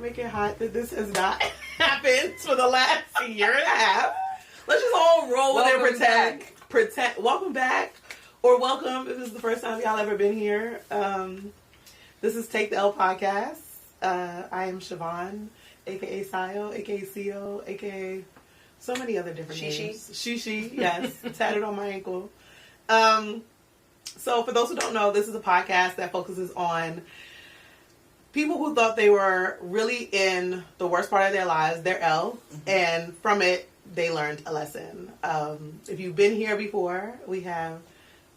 make it hot that this has not happened for the last year and a half. Let's just all roll with it and pretend. Welcome back. Or welcome if this is the first time y'all ever been here. This is Take the L podcast. I am Siobhan, aka Sayo, aka Sio, aka so many other different names. Shishi, yes, tatted on my ankle. So for those who don't know, this is a podcast that focuses on people who thought they were really in the worst part of their lives, their L, and from it, they learned a lesson. If you've been here before, we have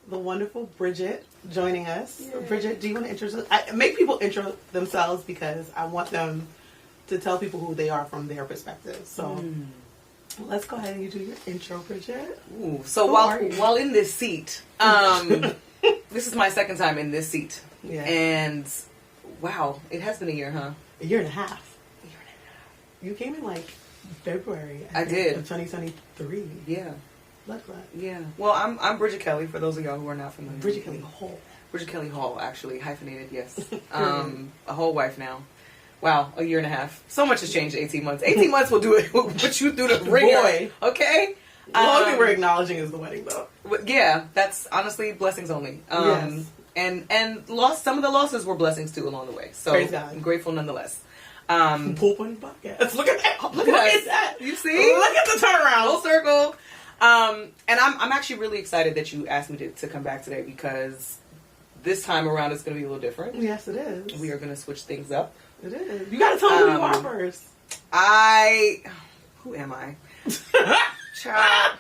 the wonderful Bridget joining us. Yay. Bridget, do you want to introduce? Make people intro themselves because I want them to tell people who they are from their perspective. So let's go ahead and you do your intro, Bridget. Ooh, so while in this seat, this is my second time in this seat. Yeah. And wow, it has been a year, huh? A year and a half. You came in like February. I did. Of 2023. Yeah. Yeah. Well, I'm Bridget Kelly, for those of y'all who are not familiar. Bridget Kelly Hall. Bridget Kelly Hall, actually. Hyphenated, yes. A whole wife now. Wow, a year and a half. So much has changed in 18 months. 18 months will do it. Will put you through the ringer. Boy. Okay? The only thing we're acknowledging is the wedding, though. Yeah, that's honestly blessings only. Yes. And some of the losses were blessings, too, along the way. So praise God. I'm grateful nonetheless. Poop on the podcast. Look at that. Look at that. You see? Look at the turnaround. Full circle. And I'm actually really excited that you asked me to come back today because this time around it's going to be a little different. Yes, it is. We are going to switch things up. It is. You got to tell them who you are first. Who am I? Child.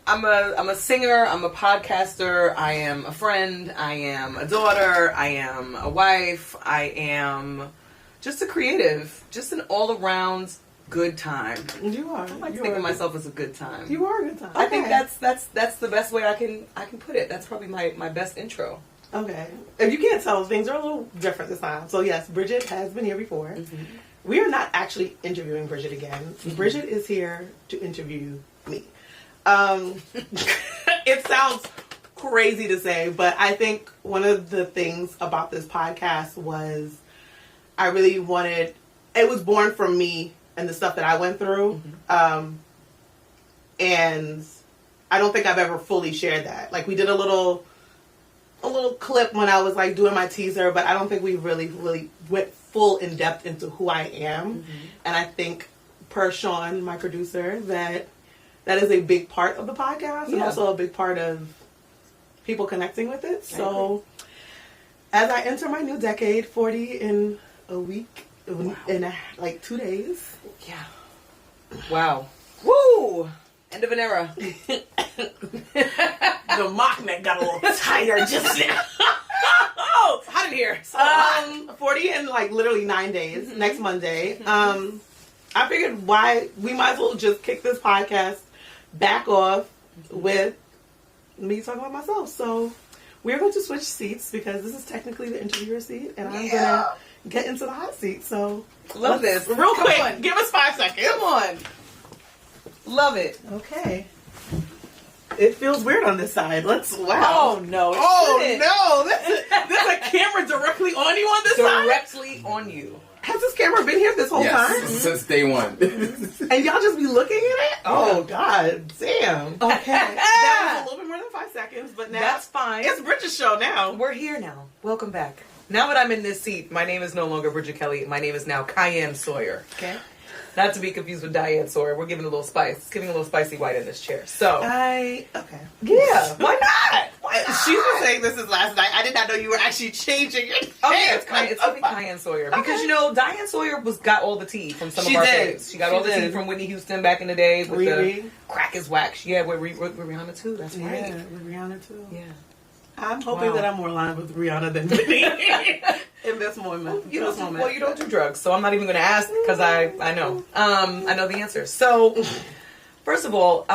I'm a singer. I'm a podcaster. I am a friend. I am a daughter. I am a wife. I am just a creative. Just an all-around good time. You are. I like to think of myself as a good time. You are a good time. I think that's the best way I can put it. That's probably my best intro. Okay. If you can't tell, things are a little different this time. So yes, Bridget has been here before. Mm-hmm. We are not actually interviewing Bridget again. Mm-hmm. Bridget is here to interview me. It sounds crazy to say, but I think one of the things about this podcast was I really wanted, it was born from me and the stuff that I went through. Mm-hmm. And I don't think I've ever fully shared that. Like we did a little clip when I was like doing my teaser, but I don't think we really went full in depth into who I am. Mm-hmm. And I think per Sean, my producer, that is a big part of the podcast and also a big part of people connecting with it. So as I enter my new decade, 40 in a week, in like 2 days. Yeah. Wow. Woo! End of an era. The mock neck got a little tighter just now. Oh, it's hot in here. So 40 in like literally 9 days. Mm-hmm. Next Monday. I figured we might as well just kick this podcast back off with me talking about myself. So we're going to switch seats because this is technically the interviewer seat, and I'm gonna get into the hot seat. So love this. Real quick. Give us 5 seconds. Come on. Love it. Okay. It feels weird on this side. Wow. Oh, no. No. There's a camera directly on you on this side? Directly on you. Has this camera been here this whole time? Since day one. And y'all just be looking at it? Oh, God. Damn. Okay. That was a little bit more than 5 seconds, but now... That's fine. It's Bridget's show now. We're here now. Welcome back. Now that I'm in this seat, my name is no longer Bridget Kelly. My name is now Cayenne Sawyer. Okay. Not to be confused with Diane Sawyer. We're giving a little spice. It's giving a little spicy white in this chair. So. Okay. Yeah. Why not? She's been saying this since last night. I did not know you were actually changing it. Okay, it's giving Cayenne Sawyer. Because, Diane Sawyer got all the tea from some of our faves. She got all the tea from Whitney Houston back in the day with the crack is whack. Yeah, with Rihanna too. That's right. Yeah, with Rihanna too. Yeah. I'm hoping that I'm more aligned with Rihanna than Whitney in this moment. You don't do drugs, so I'm not even going to ask because I know. I know the answer. So, first of all,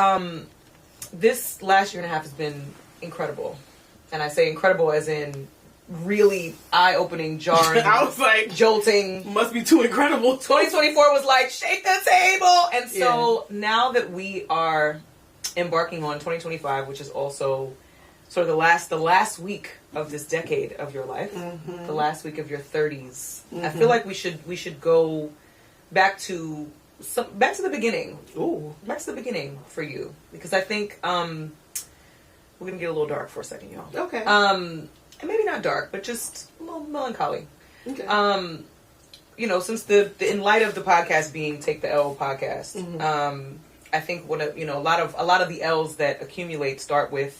this last year and a half has been incredible. And I say incredible as in really eye-opening, jarring. I was like, jolting. Must be too incredible. 2024 was like, shake the table! And so now that we are embarking on 2025, which is also sort of the last week of this decade of your life, the last week of your 30s. I feel like we should go back to the beginning. Ooh, back to the beginning for you, because I think we're gonna get a little dark for a second, y'all. okay. And maybe not dark, but just a little melancholy. Okay. You know, since in light of the podcast being Take the L podcast, I think a lot of the L's that accumulate start with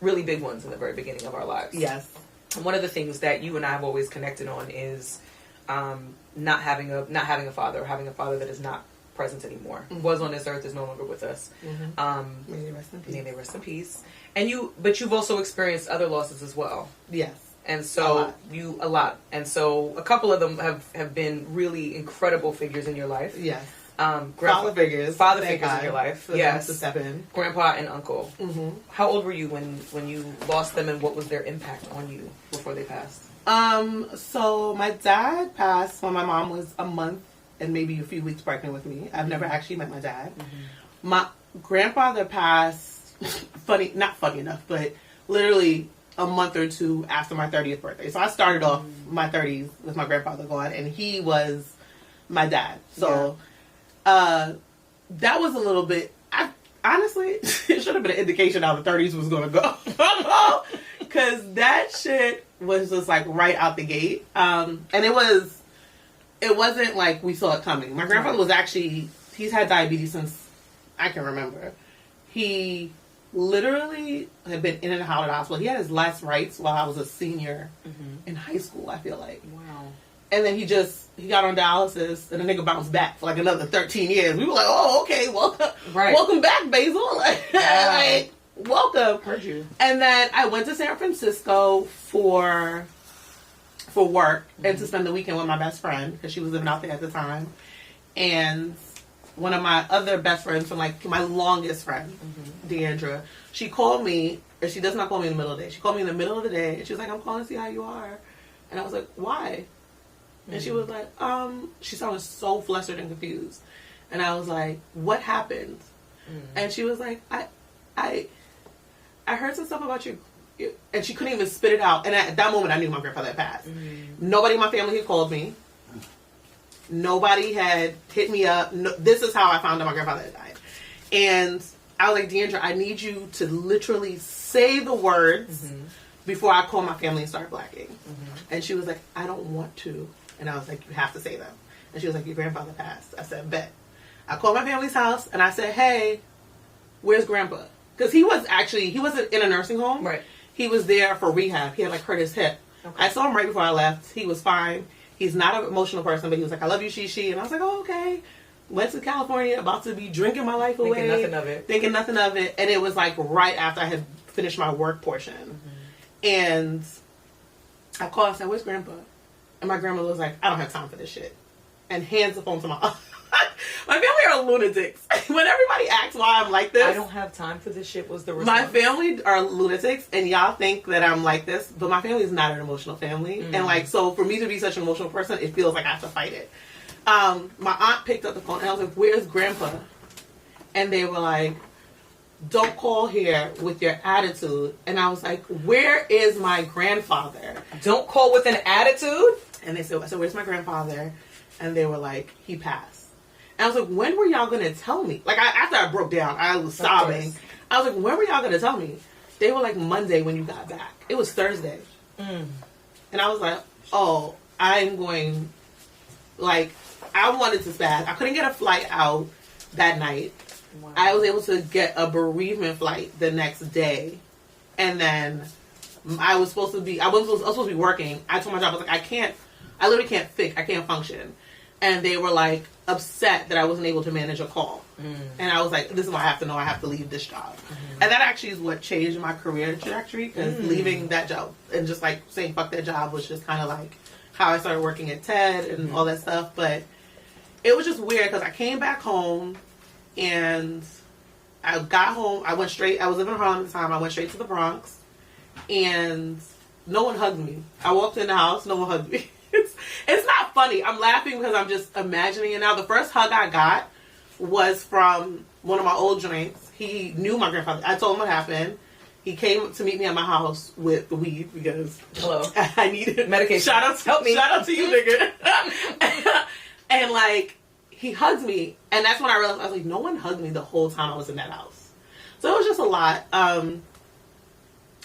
really big ones in the very beginning of our lives. Yes. And one of the things that you and I have always connected on is not having a father, or having a father that is not present anymore. Was on this earth, is no longer with us. May they rest in peace. May they rest in peace. But you've also experienced other losses as well. Yes. And so a lot. And so a couple of them have been really incredible figures in your life. Yes. Father figures in your life. Yes. To step in. Grandpa and uncle. How old were you when you lost them, and what was their impact on you before they passed? So my dad passed when my mom was a month and maybe a few weeks pregnant with me. I've never actually met my dad. My grandfather passed, not funny enough, but literally a month or two after my 30th birthday. So I started off my 30s with my grandfather gone, and he was my dad. So that was a little bit, honestly, it should have been an indication how the 30s was going to go. Because that shit was just like right out the gate. And it wasn't like we saw it coming. My grandfather was actually, he's had diabetes since I can remember. He literally had been in and out of the hospital. He had his last rites while I was a senior in high school, I feel like. Wow. And then he got on dialysis, and the nigga bounced back for like another 13 years. We were like, oh, okay, welcome back, Basil. Like, welcome. Heard you. And then I went to San Francisco for work and to spend the weekend with my best friend, because she was living out there at the time. And one of my other best friends from like my longest friend, Deandra, she called me, or she does not call me in the middle of the day. She called me in the middle of the day, and she was like, I'm calling to see how you are. And I was like, why? And she was like, she sounded so flustered and confused. And I was like, what happened? And she was like, I heard some stuff about you. And she couldn't even spit it out. And at that moment, I knew my grandfather had passed. Nobody in my family had called me. Nobody had hit me up. No, this is how I found out my grandfather had died. And I was like, Deandra, I need you to literally say the words before I call my family and start blacking. And she was like, I don't want to. And I was like, you have to say them. And she was like, your grandfather passed. I said, bet. I called my family's house and I said, hey, where's grandpa? Because he wasn't in a nursing home. Right. He was there for rehab. He had like hurt his hip. Okay. I saw him right before I left. He was fine. He's not an emotional person, but he was like, I love you, she. And I was like, oh, okay. Went to California, about to be drinking my life away. Thinking nothing of it. And it was like right after I had finished my work portion. And I called and said, where's grandpa? And my grandmother was like, I don't have time for this shit. And hands the phone to my my family are lunatics. When everybody asks why I'm like this, I don't have time for this shit was the response. My family are lunatics, and y'all think that I'm like this, but my family is not an emotional family. And like, so for me to be such an emotional person, it feels like I have to fight it. My aunt picked up the phone and I was like, where's grandpa? And they were like, don't call here with your attitude. And I was like, where is my grandfather? Don't call with an attitude? And they said, I said, where's my grandfather? And they were like, he passed. And I was like, when were y'all going to tell me? Like, after I broke down, I was sobbing. I was like, when were y'all going to tell me? They were like, Monday when you got back. It was Thursday. And I was like, oh, I'm going, like, I wanted to spaz. I couldn't get a flight out that night. Wow. I was able to get a bereavement flight the next day. And then I was supposed to be working. I told my job, I was like, I literally can't think. I can't function. And they were like upset that I wasn't able to manage a call. And I was like, this is what I have to know. I have to leave this job. And that actually is what changed my career trajectory, because leaving that job and just like saying fuck that job was just kind of like how I started working at TED and all that stuff. But it was just weird because I came back home and I got home. I was living in Harlem at the time. I went straight to the Bronx and no one hugged me. I walked in the house, no one hugged me. It's not funny. I'm laughing because I'm just imagining it now. The first hug I got was from one of my old joints. He knew my grandfather. I told him what happened. He came to meet me at my house with the weed because I needed medication. Help me. Shout out to you, nigga. And like he hugged me, and that's when I realized I was like, no one hugged me the whole time I was in that house. So it was just a lot.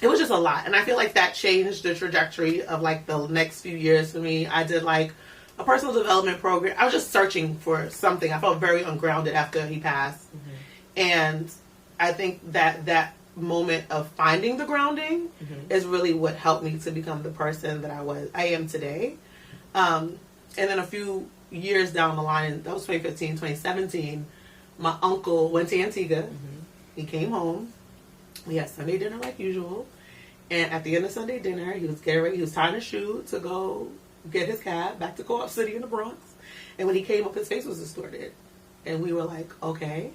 It was just a lot, and I feel like that changed the trajectory of like the next few years for me. I did like a personal development program. I was just searching for something. I felt very ungrounded after he passed, and I think that moment of finding the grounding is really what helped me to become the person that I am today. And then a few years down the line, that was 2015, 2017, my uncle went to Antigua. He came home. We had Sunday dinner like usual. And at the end of Sunday dinner, he was getting ready. He was tying his shoe to go get his cab back to Co-op City in the Bronx. And when he came up, his face was distorted. And we were like, okay.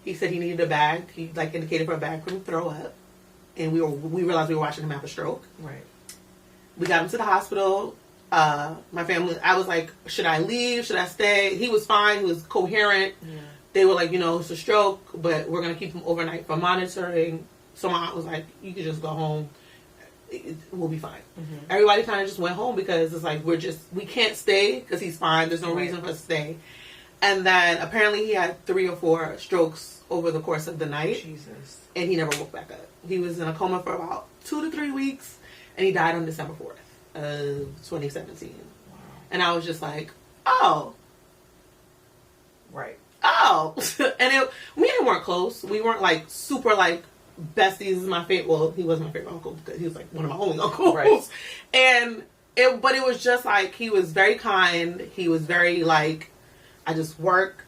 He said he needed a bag. He like indicated for a bag for him to throw up. And we realized we were watching him have a stroke. Right. We got him to the hospital. My family, I was like, should I leave? Should I stay? He was fine. He was coherent. Yeah. They were like, it's a stroke, but we're going to keep him overnight for monitoring. So my aunt was like, you could just go home. We'll be fine. Everybody kind of just went home because it's like, we can't stay because he's fine. There's no reason for us to stay. And then apparently he had 3 or 4 strokes over the course of the night. Jesus. And he never woke back up. He was in a coma for about 2 to 3 weeks, and he died on December 4th of 2017. Wow. And I was just like, oh. Right. Oh. And we weren't close. We weren't like super like besties. My favorite. Well, he was my favorite uncle because he was like one of my only uncles. Right. But it was just like, he was very kind. He was very like, I just work.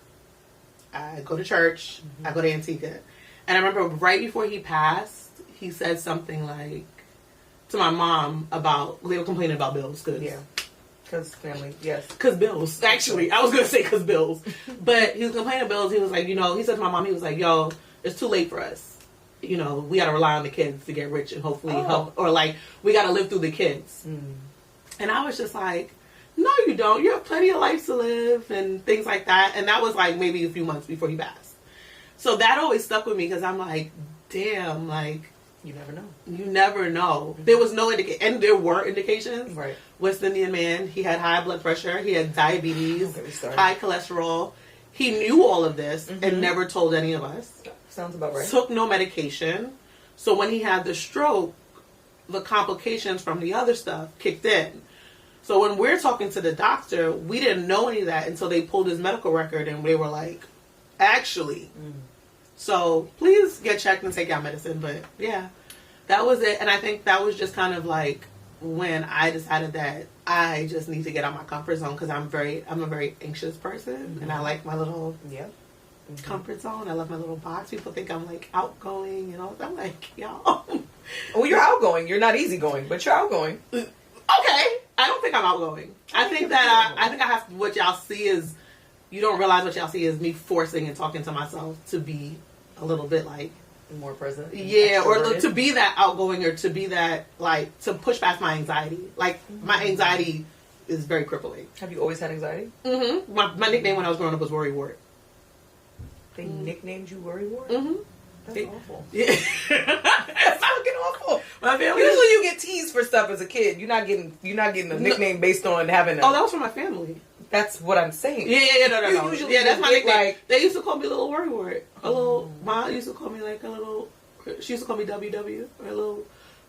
I go to church. I go to Antigua. And I remember right before he passed, he said something like to my mom about, they were complaining about bills. Because family, yes. Because bills. Actually, I was going to say because bills. But he was complaining about bills. He was like, he said to my mom, he was like, yo, it's too late for us. We got to rely on the kids to get rich and hopefully help. Or like, we got to live through the kids. And I was just like, no, you don't. You have plenty of life to live and things like that. And that was like maybe a few months before he passed. So that always stuck with me because I'm like, damn, like, you never know. You never know. There was no indication, and there were indications. Right. West Indian man, he had high blood pressure, he had diabetes, high cholesterol. He knew all of this and never told any of us. Sounds about right. Took no medication. So when he had the stroke, the complications from the other stuff kicked in. So when we're talking to the doctor, we didn't know any of that until they pulled his medical record and they were like, actually. So please get checked and take out medicine. But yeah, that was it. And I think that was just kind of like when I decided that I just need to get out my comfort zone because I'm a very anxious person and I like my little comfort zone. I love my little box. People think I'm like outgoing and all. I'm like, y'all. Well, you're outgoing. You're not easygoing, but you're outgoing. Okay. I don't think I'm outgoing. I think I have what y'all see is, you don't realize what y'all see is me forcing and talking to myself to be a little bit like more present. Yeah, or to be that outgoing or to be that like to push past my anxiety. Like my anxiety is very crippling. Have you always had anxiety? My nickname when I was growing up was Worry Wart. They nicknamed you Worry Wart? That's awful. Yeah. It's fucking awful. My family. Usually you get teased for stuff as a kid. You're not getting a nickname based on having. Oh, that was from my family. That's what I'm saying. Yeah, no. Yeah, that's my nickname. Like, they used to call me Little Worry Wart. A little. Mom used to call me like a little. She used to call me WW or a little.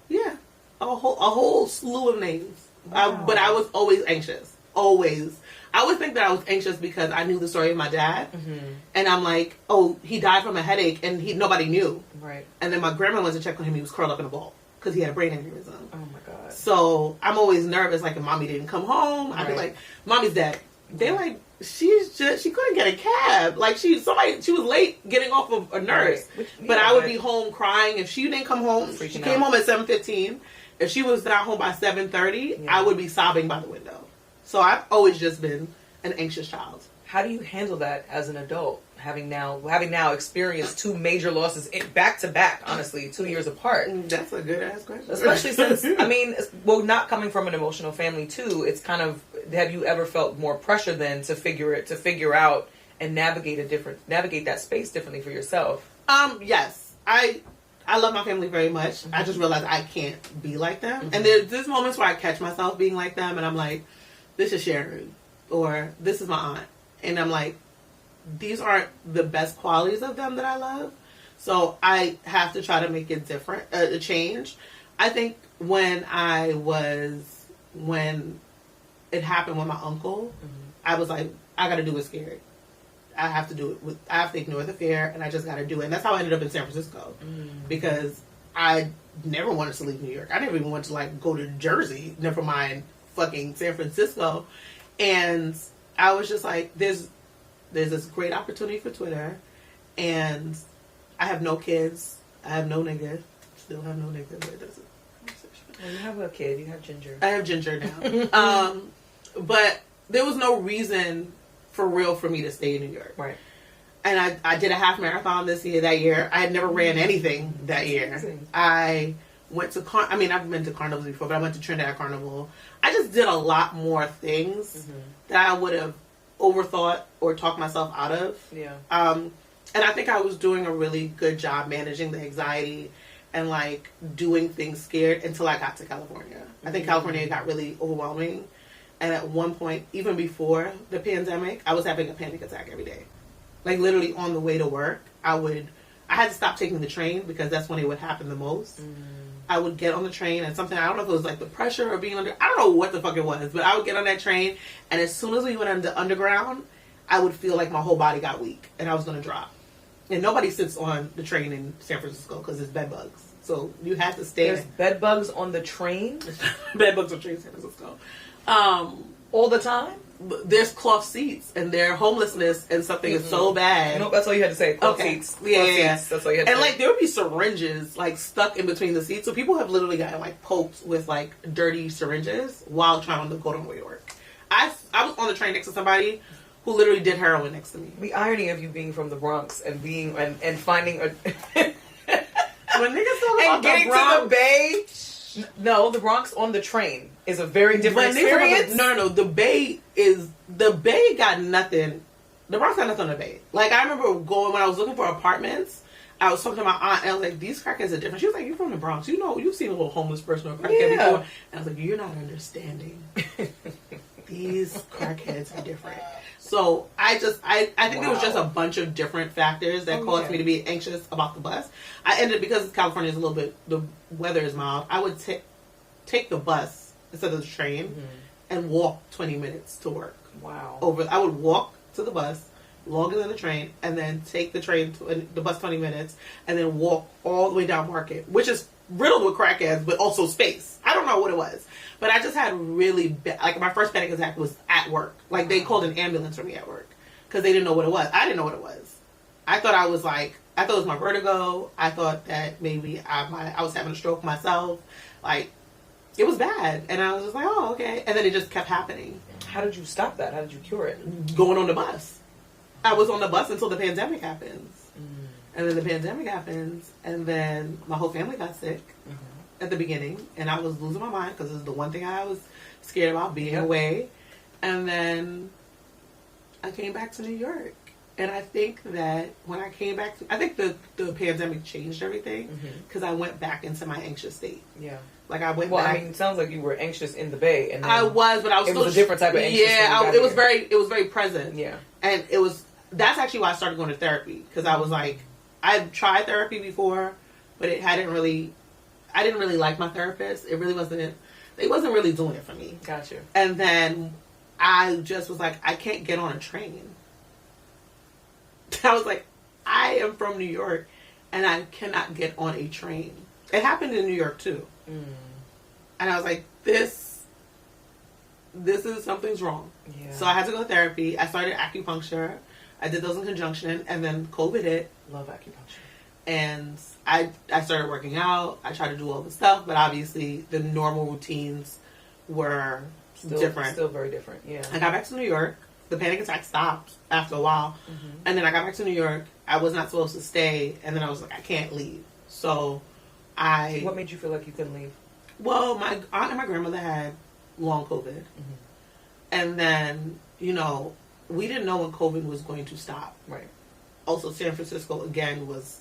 Yeah, a whole slew of names. Wow. But I was always anxious. Always. I would think that I was anxious because I knew the story of my dad, and I'm like, oh, he died from a headache, and nobody knew. Right. And then my grandma went to check on him. He was curled up in a ball because he had a brain aneurysm. Oh my god. So I'm always nervous. Like if mommy didn't come home, I'd be like, mommy's dead. They're like, she couldn't get a cab. Like she was late getting off of a nurse. Right. But I would be home crying if she didn't come home. She came home at 7:15. If she was not home by 7:30, I would be sobbing by the window. So I've always just been an anxious child. How do you handle that as an adult, having now experienced 2 major losses back to back? Honestly, 2 years apart. That's a good ass question. Especially since not coming from an emotional family too. It's kind of, have you ever felt more pressure then to figure out and navigate that space differently for yourself? Yes, I I love my family very much. I just realized I can't be like them. And there's moments where I catch myself being like them, and I'm like, this is Sharon, or this is my aunt. And I'm like, these aren't the best qualities of them that I love. So I have to try to make it different, a change. I think when it happened with my uncle, I was like, I got to do it scared. I have to do it. I have to ignore the fear, and I just got to do it. And that's how I ended up in San Francisco, because I never wanted to leave New York. I never even wanted to like go to Jersey. Never mind fucking San Francisco. And I was just like, there's this great opportunity for Twitter, and I have no kids. I have no nigga. Still have no nigga, but it doesn't. Well, you have a kid. You have Ginger. I have Ginger now. But there was no reason for real for me to stay in New York. Right. And I did a half marathon that year. I had never ran anything that year. Amazing. I went to I've been to carnivals before, but I went to Trinidad Carnival. I just did a lot more things that I would have overthought or talked myself out of. Yeah. And I think I was doing a really good job managing the anxiety and like doing things scared until I got to California. I think California got really overwhelming. And at one point, even before the pandemic, I was having a panic attack every day. Like literally on the way to work, I had to stop taking the train because that's when it would happen the most. I would get on the train and something, I don't know if it was like the pressure or being I don't know what the fuck it was, but I would get on that train, and as soon as we went into underground, I would feel like my whole body got weak and I was going to drop. And nobody sits on the train in San Francisco because it's bed bugs. So you have to stay. There's bed bugs on the train? Bed bugs on train in San Francisco. All the time? There's cloth seats, and their homelessness and something is so bad. Nope, that's all you had to say. Cloth seats. Yeah. Seats. That's all you had to say. And like there would be syringes like stuck in between the seats, so people have literally gotten like poked with like dirty syringes while trying to go on the way to work. I was on the train next to somebody who literally did heroin next to me. The irony of you being from the Bronx and being and finding a when niggas talk about and getting the Bronx, to the Bay. No, the Bronx on the train is a very different experience. No. The Bay got nothing. The Bronx got nothing on the Bay. Like I remember going when I was looking for apartments. I was talking to my aunt and I was like, "These crackheads are different." She was like, "You're from the Bronx. You know, you've seen a little homeless person or crackhead before." And I was like, "You're not understanding. These crackheads are different." So I think there was just a bunch of different factors that caused me to be anxious about the bus. I ended, because California is a little bit, the weather is mild, I would take the bus instead of the train and walk 20 minutes to work. Wow. I would walk to the bus longer than the train, and then take the bus 20 minutes, and then walk all the way down Market, which is riddled with crackheads, but also space. I don't know what it was. But I just had really bad, like my first panic attack was at work. Like they called an ambulance for me at work because they didn't know what it was. I didn't know what it was. I thought it was my vertigo. I thought that maybe I was having a stroke myself. Like it was bad. And I was just like, oh, okay. And then it just kept happening. How did you stop that? How did you cure it? Going on the bus. I was on the bus until the pandemic happens. And then the pandemic happens, and then my whole family got sick at the beginning, and I was losing my mind because it was the one thing I was scared about, being away. And then I came back to New York, and I think that when I came back, I think the pandemic changed everything because I went back into my anxious state. Yeah. Like I went back. Well, I mean, it sounds like you were anxious in the Bay, and I was, but I was it still was a different type of anxious. Yeah, it was very present. Yeah. And that's actually why I started going to therapy, because I was like, I've tried therapy before, but I didn't really like my therapist. They wasn't really doing it for me. Gotcha. And then I just was like, I can't get on a train. I was like, I am from New York, and I cannot get on a train. It happened in New York too. And I was like, this is, something's wrong. Yeah. So I had to go to therapy. I started acupuncture. I did those in conjunction, and then COVID hit. Love acupuncture. And I started working out. I tried to do all the stuff, but obviously the normal routines were different. Still very different, yeah. I got back to New York. The panic attack stopped after a while. And then I got back to New York. I was not supposed to stay, and then I was like, I can't leave. So What made you feel like you couldn't leave? Well, my aunt and my grandmother had long COVID. And then, we didn't know when COVID was going to stop. Right. Also, San Francisco, again, was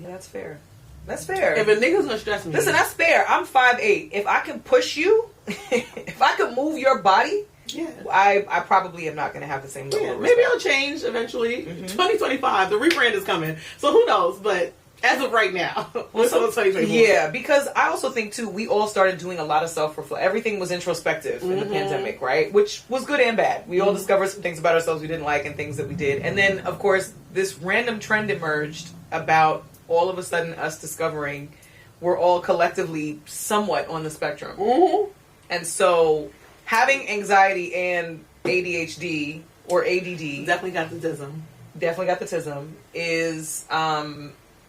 Yeah, that's fair. That's fair. If a nigga's gonna stress me, listen, that's fair. I'm 5'8". If I can push you, if I can move your body, yeah, I probably am not gonna have the same level. yeah. Of Maybe respect. I'll change eventually. 2025, the rebrand is coming, so who knows? But as of right now, we're still in 2024. Yeah, because I also think too, we all started doing a lot of self-reflection. Everything was introspective in the pandemic, right? Which was good and bad. We all discovered some things about ourselves we didn't like and things that we did. And then, of course, this random trend emerged about all of a sudden us discovering we're all collectively somewhat on the spectrum. And so having anxiety and ADHD or ADD, Definitely got the tism.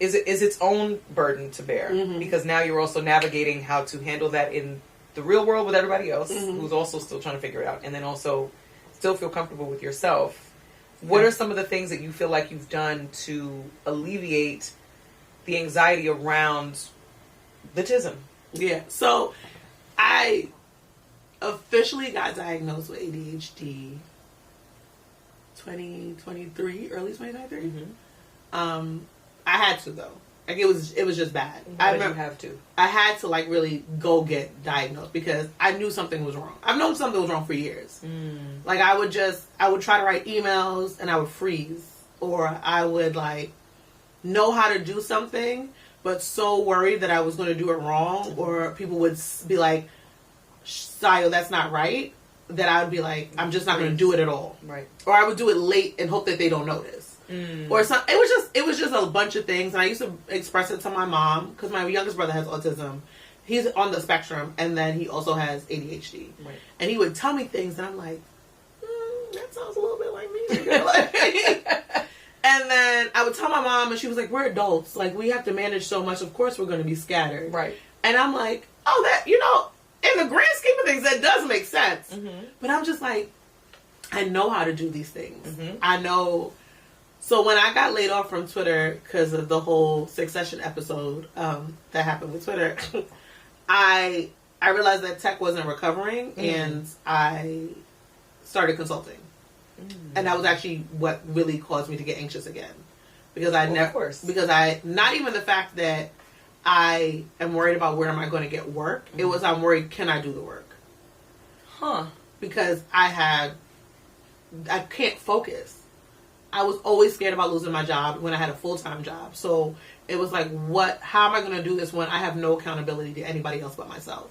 is its own burden to bear, because now you're also navigating how to handle that in the real world with everybody else who's also still trying to figure it out, and then also still feel comfortable with yourself. What are some of the things that you feel like you've done to alleviate the anxiety around the tism? Yeah, so I officially got diagnosed with ADHD 2023, early 2023. I had to though. Like it was just bad. Why did you have to? I had to like really go get diagnosed because I knew something was wrong. I've known something was wrong for years. Like I would try to write emails and I would freeze, or I would like know how to do something, but so worried that I was going to do it wrong, or people would be like, "Sayo, that's not right," that I would be like, "I'm just not going to do it at all." Right. Or I would do it late and hope that they don't notice. Or some, it was just a bunch of things, and I used to express it to my mom because my youngest brother has autism. He's on the spectrum, and then he also has ADHD. Right. And he would tell me things, and I'm like, that sounds a little bit like me. Like, and then I would tell my mom, and she was like, "We're adults. Like we have to manage so much. Of course, we're going to be scattered." Right. And I'm like, "Oh, that in the grand scheme of things, that does make sense." But I'm just like, I know how to do these things. I know. So when I got laid off from Twitter because of the whole Succession episode that happened with Twitter, I realized that tech wasn't recovering, and I started consulting. And that was actually what really caused me to get anxious again, because not even the fact that I am worried about where am I going to get work. It was, I'm worried, can I do the work? Because I can't focus. I was always scared about losing my job when I had a full-time job. So it was like, how am I going to do this when I have no accountability to anybody else but myself?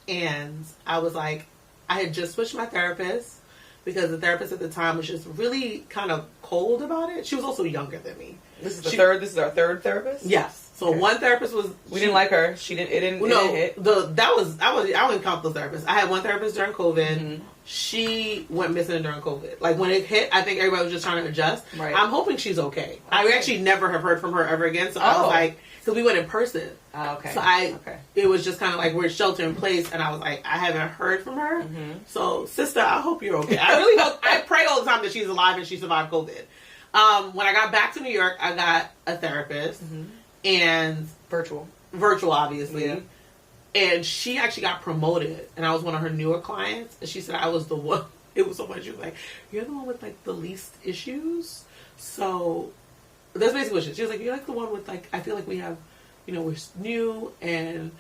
And I was like, I had just switched my therapist because the therapist at the time was just really kind of cold about it. She was also younger than me. This is our third therapist? Yes. So one therapist was... We didn't like her. It didn't hit. I wouldn't count those therapists. I had one therapist during COVID. She went missing during COVID. Like when it hit, I think everybody was just trying to adjust. Right. I'm hoping she's okay. I actually never have heard from her ever again. So I was like, because we went in person. Okay. So it was just kind of like we're shelter in place, and I was like, I haven't heard from her. So sister, I hope you're okay. I really hope. I pray all the time that she's alive and she survived COVID. When I got back to New York, I got a therapist and virtual obviously. Yeah. And she actually got promoted, and I was one of her newer clients. And she said I was the one. It was so funny. She was like, "You're the one with like the least issues." So that's basically what she was like. You're like the one with like, I feel like we have, we're new, and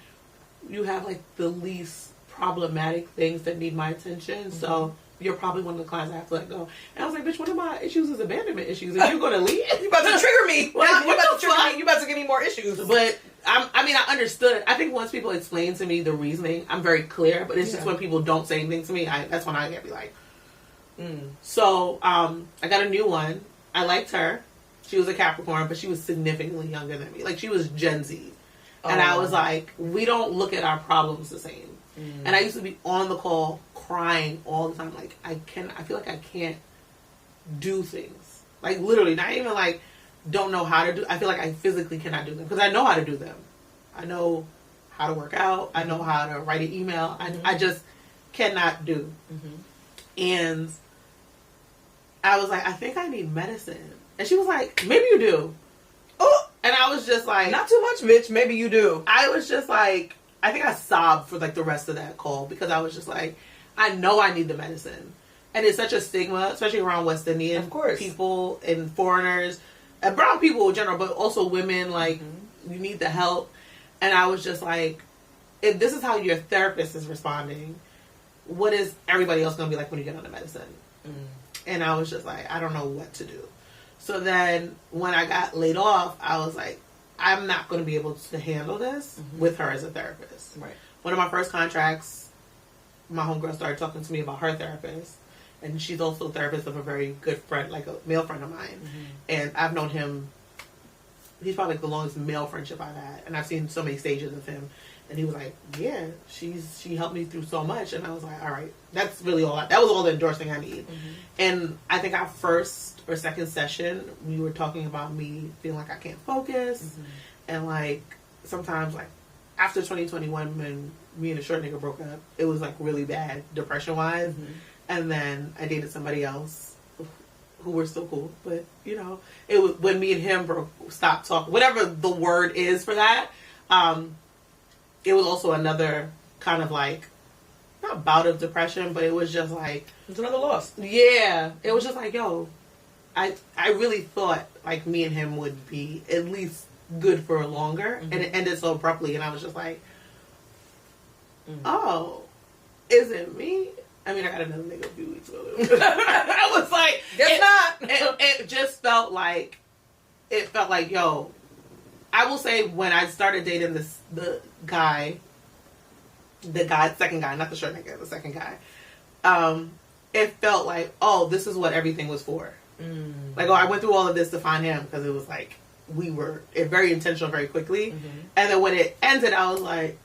you have like the least problematic things that need my attention. So you're probably one of the clients I have to let go. And I was like, bitch, one of my issues is abandonment issues. If you're going to leave, you about to trigger me. Like, you about to trigger me. You about to give me more issues. But I understood. I think once people explain to me the reasoning, I'm very clear. But it's just when people don't say anything to me, that's when I get be like. So I got a new one. I liked her. She was a Capricorn, but she was significantly younger than me. Like she was Gen Z, and I was like, we don't look at our problems the same. And I used to be on the call crying all the time. Like I feel like I can't do things. Like literally, not even like don't know how to do. I feel like I physically cannot do them because I know how to do them. I know how to work out. I know how to write an email. I just cannot do. And I was like, I think I need medicine. And she was like, maybe you do. Oh, and I was just like, not too much, bitch. Maybe you do. I was just like, I think I sobbed for like the rest of that call because I was just like, I know I need the medicine. And it's such a stigma, especially around West Indian people and foreigners. brown people in general, but also women, like, you need the help. And I was just like, if this is how your therapist is responding, what is everybody else going to be like when you get on the medicine? And I was just like, I don't know what to do. So then when I got laid off, I was like, I'm not going to be able to handle this with her as a therapist. Right. One of my first contracts, my homegirl started talking to me about her therapist. And she's also a therapist of a very good friend, like a male friend of mine. And I've known him, he's probably like the longest male friendship I've had. And I've seen so many stages of him. And he was like, yeah, she helped me through so much. And I was like, all right, that's really all. That was all the endorsing I need. And I think our first or second session, we were talking about me feeling like I can't focus. And like, sometimes like, after 2021, when me and the short nigga broke up, it was like really bad depression-wise. And then I dated somebody else who were still cool. But, you know, it was when me and him stopped talking, whatever the word is for that, it was also another kind of like, not bout of depression, but it was just like... It's another loss. Yeah. It was just like, yo, I really thought like me and him would be at least good for longer. And it ended so abruptly. And I was just like, oh, is it me? I mean, I got another nigga a few weeks ago. I was like, guess not. It just felt like, yo, I will say when I started dating the second guy, not the short nigga, the second guy, it felt like, oh, this is what everything was for. Like, oh, I went through all of this to find him because it was like, we were very intentional very quickly. And then when it ended, I was like,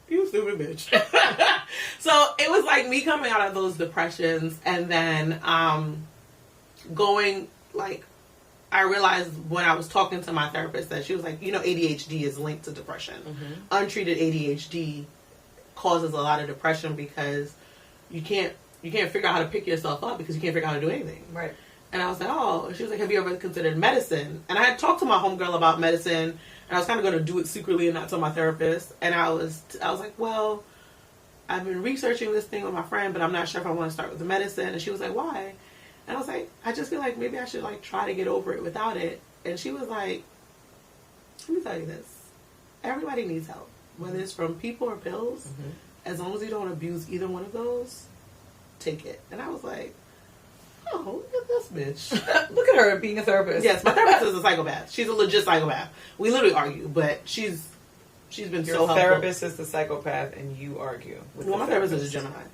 you stupid bitch. So it was like me coming out of those depressions and then going, like, I realized when I was talking to my therapist that she was like, you know, ADHD is linked to depression. Untreated ADHD causes a lot of depression because you can't figure out how to pick yourself up because you can't figure out how to do anything. Right. And I was like, oh. She was like, have you ever considered medicine? And I had talked to my homegirl about medicine, and I was kind of going to do it secretly and not tell my therapist. And I was like, well, I've been researching this thing with my friend, but I'm not sure if I want to start with the medicine. And she was like, why? And I was like, I just feel like maybe I should like try to get over it without it. And she was like, let me tell you this. Everybody needs help, whether it's from people or pills. As long as you don't abuse either one of those, take it. And I was like, oh, look at this bitch. Look at her being a therapist. Yes, my therapist is a psychopath. She's a legit psychopath. We literally argue, but she's been Your so helpful. Your therapist is the psychopath, and you argue with my therapist is a Gemini.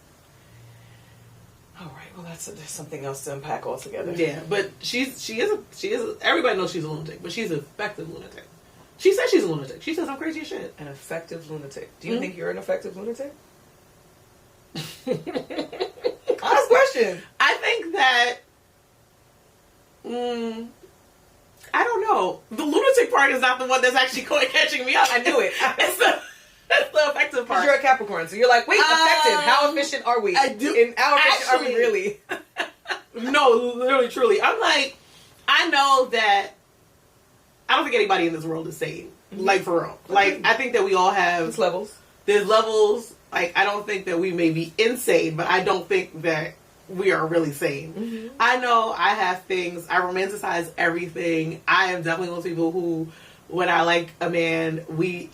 All right. Well, there's something else to unpack altogether. Yeah, but she is. Everybody knows she's a lunatic, but she's an effective lunatic. She says she's a lunatic. She says I'm crazy as shit. An effective lunatic. Do you think you're an effective lunatic? Honest question. I think that. I don't know. The lunatic part is not the one that's actually catching me up. I knew it. That's the effective part. Because you're a Capricorn, so you're like, wait, effective. How efficient are we? I do. And how efficient are we really? No, literally, truly. I'm like, I know that I don't think anybody in this world is sane. Like, for real. Like, I think that we all have... There's levels. There's levels. Like, I don't think that we may be insane, but I don't think that we are really sane. I know I have things. I romanticize everything. I am definitely one of those people who, when I like a man,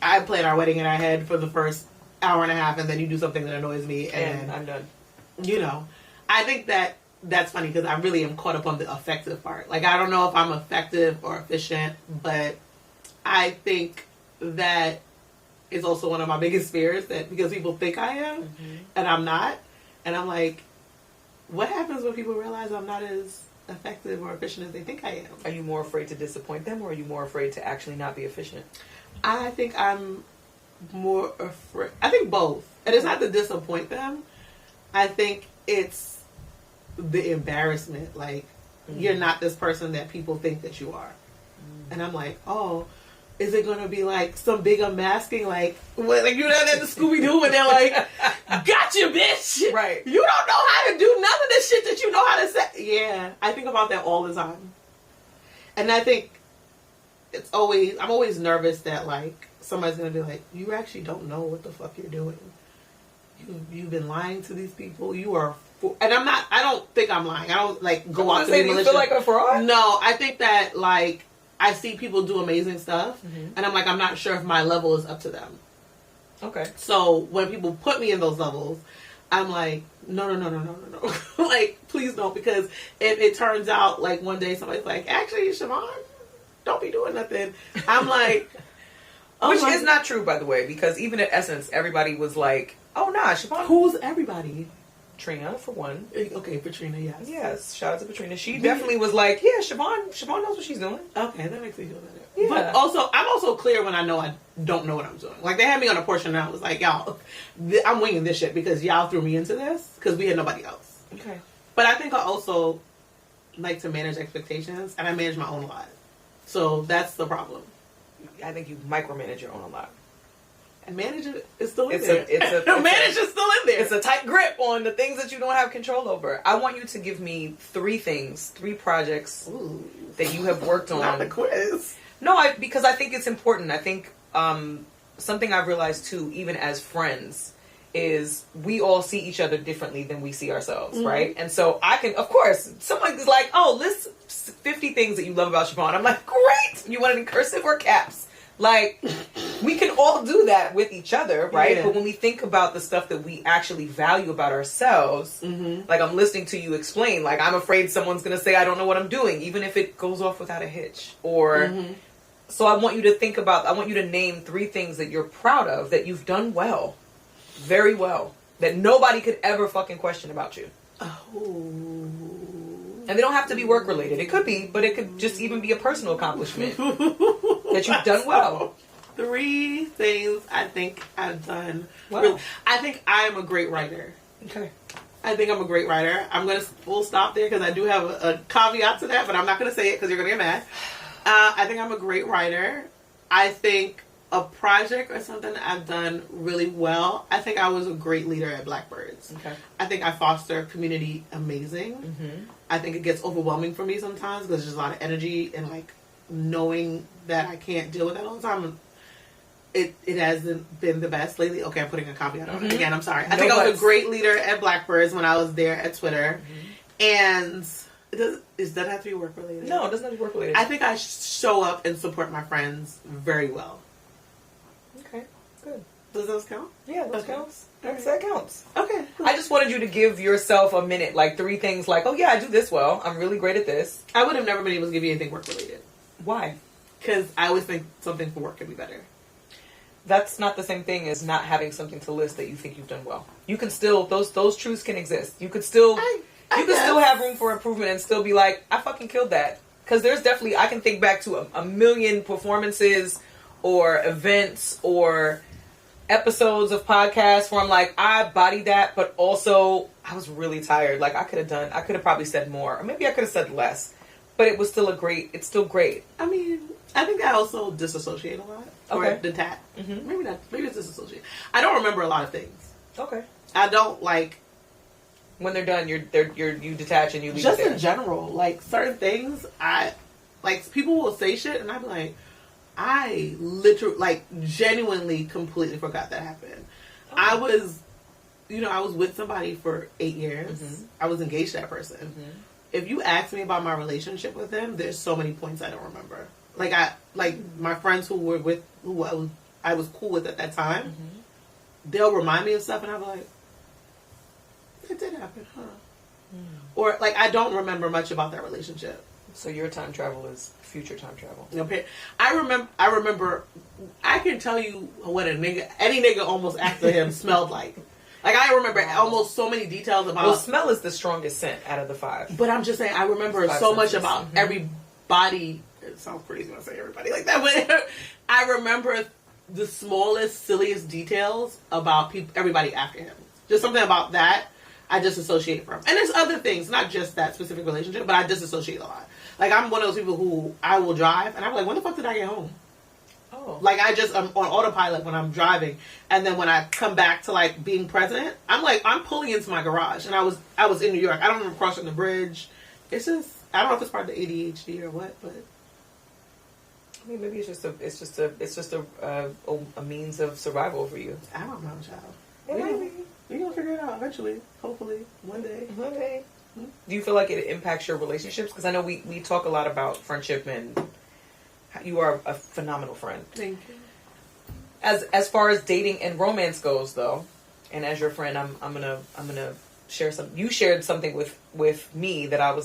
I plan our wedding in our head for the first hour and a half, and then you do something that annoys me, and I'm done. You know, I think that's funny because I really am caught up on the effective part. Like, I don't know if I'm effective or efficient, but I think that is also one of my biggest fears, that because people think I am and I'm not, and I'm like, what happens when people realize I'm not as effective or efficient as they think I am? Are you more afraid to disappoint them, or are you more afraid to actually not be efficient? I think I'm more afraid. I think both. And it's not to disappoint them. I think it's the embarrassment. Like, you're not this person that people think that you are. And I'm like, oh, is it going to be like some big unmasking? Like you know that the Scooby-Doo when they're like, gotcha, bitch. Right. You don't know how to do none of this shit that you know how to say. Yeah. I think about that all the time. And I think I'm always nervous that like somebody's going to be like, you actually don't know what the fuck you're doing. You've been lying to these people. You are and I don't think I'm lying. I don't like go out to say, be do you malicious. feel like a fraud? No, I think that like I see people do amazing stuff, and I'm like, I'm not sure if my level is up to them. Okay. So when people put me in those levels, I'm like, no. Like, please don't, because if it turns out like one day somebody's like, actually, Siobhan, don't be doing nothing. I'm like, oh, which is not true, by the way, because even at Essence, everybody was like, oh, nah, Siobhan. Who's everybody? Trina, for one. Okay, Katrina, yes. Yes, shout out to Katrina. She definitely was like, yeah, Siobhan knows what she's doing. Okay, that makes me feel better. Yeah. But also, I'm also clear when I know I don't know what I'm doing. Like, they had me on a portion and I was like, y'all, I'm winging this shit because y'all threw me into this because we had nobody else. Okay. But I think I also like to manage expectations, and I manage my own a lot. So that's the problem. I think you micromanage your own a lot. And manage it is still in there. Manage is still in there. It's a tight grip on the things that you don't have control over. I want you to give me 3 projects that you have worked on. Not the quiz. No, because I think it's important. I think something I've realized too, even as friends, is we all see each other differently than we see ourselves, right? And so I can, of course, someone is like, oh, list 50 things that you love about Siobhan. I'm like, great! You want it in cursive or caps? Like, we can all do that with each other, right? Yeah. But when we think about the stuff that we actually value about ourselves, like I'm listening to you explain, like I'm afraid someone's going to say, I don't know what I'm doing, even if it goes off without a hitch. Or, so I want you to think about, I want you to name 3 things that you're proud of, that you've done well, very well, that nobody could ever fucking question about you. Oh. And they don't have to be work related. It could be, but it could just even be a personal accomplishment that you've done well. 3 things I think I've done. Wow. I think I'm a great writer. Okay. I think I'm a great writer. We'll stop there because I do have a caveat to that, but I'm not going to say it because you're going to get mad. I think I'm a great writer. I think a project or something that I've done really well. I think I was a great leader at Blackbirds. Okay. I think I foster community amazing. I think it gets overwhelming for me sometimes because there's just a lot of energy and like knowing that I can't deal with that all the time. It hasn't been the best lately. Okay, I'm putting a caveat on it again. I'm sorry. I think I was a great leader at Blackbirds when I was there at Twitter. And does that have to be work related? No, it doesn't have to be work related. I think I show up and support my friends very well. Okay, good. Does those count? Yeah, that Okay. counts. Alright. That counts. Okay. I just wanted you to give yourself a minute, like 3 things like, oh yeah, I do this well. I'm really great at this. I would have never been able to give you anything work related. Why? Because I always think something for work could be better. That's not the same thing as not having something to list that you think you've done well. You can still, those truths can exist. You could still, I you can still have room for improvement and still be like, I fucking killed that. Because there's definitely, I can think back to a million performances or events or episodes of podcasts where I'm like, I bodied that, but also I was really tired. Like I could have probably said more, or maybe I could have said less, but it was still it's still great. I mean, I think I also disassociate a lot. Or Okay. detach. Maybe not. Maybe it's disassociate. I don't remember a lot of things. Okay. I don't like. When they're done, you detach and you leave Just it there. in general, like certain things, people will say shit, and I'd be like, I literally, like, genuinely, completely forgot that happened. Oh. I was with somebody for 8 years. I was engaged to that person. If you ask me about my relationship with him, there's so many points I don't remember. Like my friends who I was cool with at that time, they'll remind me of stuff, and I'm like, it did happen, huh? Or like I don't remember much about that relationship. So your time travel is future time travel. Okay, I remember. I can tell you what any nigga almost after him smelled like. Like I remember almost so many details about. Well, smell is the strongest scent out of the 5. But I'm just saying, I remember so much about everybody. It sounds crazy when I say everybody like that, but I remember the smallest, silliest details about everybody after him. Just something about that I disassociate from. And there's other things, not just that specific relationship, but I disassociate a lot. Like I'm one of those people who I will drive, and I'm like, when the fuck did I get home? Oh. Like I'm on autopilot when I'm driving, and then when I come back to like being present, I'm like I'm pulling into my garage, and I was in New York. I don't remember crossing the bridge. It's just I don't know if it's part of the ADHD or what, but I mean, maybe it's just a means of survival for you. I don't know, child. Yeah, maybe. You know, figure it out eventually. Hopefully, one day. Okay. Do you feel like it impacts your relationships? Because I know we talk a lot about friendship, and you are a phenomenal friend. Thank you. As far as dating and romance goes, though, and as your friend, I'm gonna share some. You shared something with me that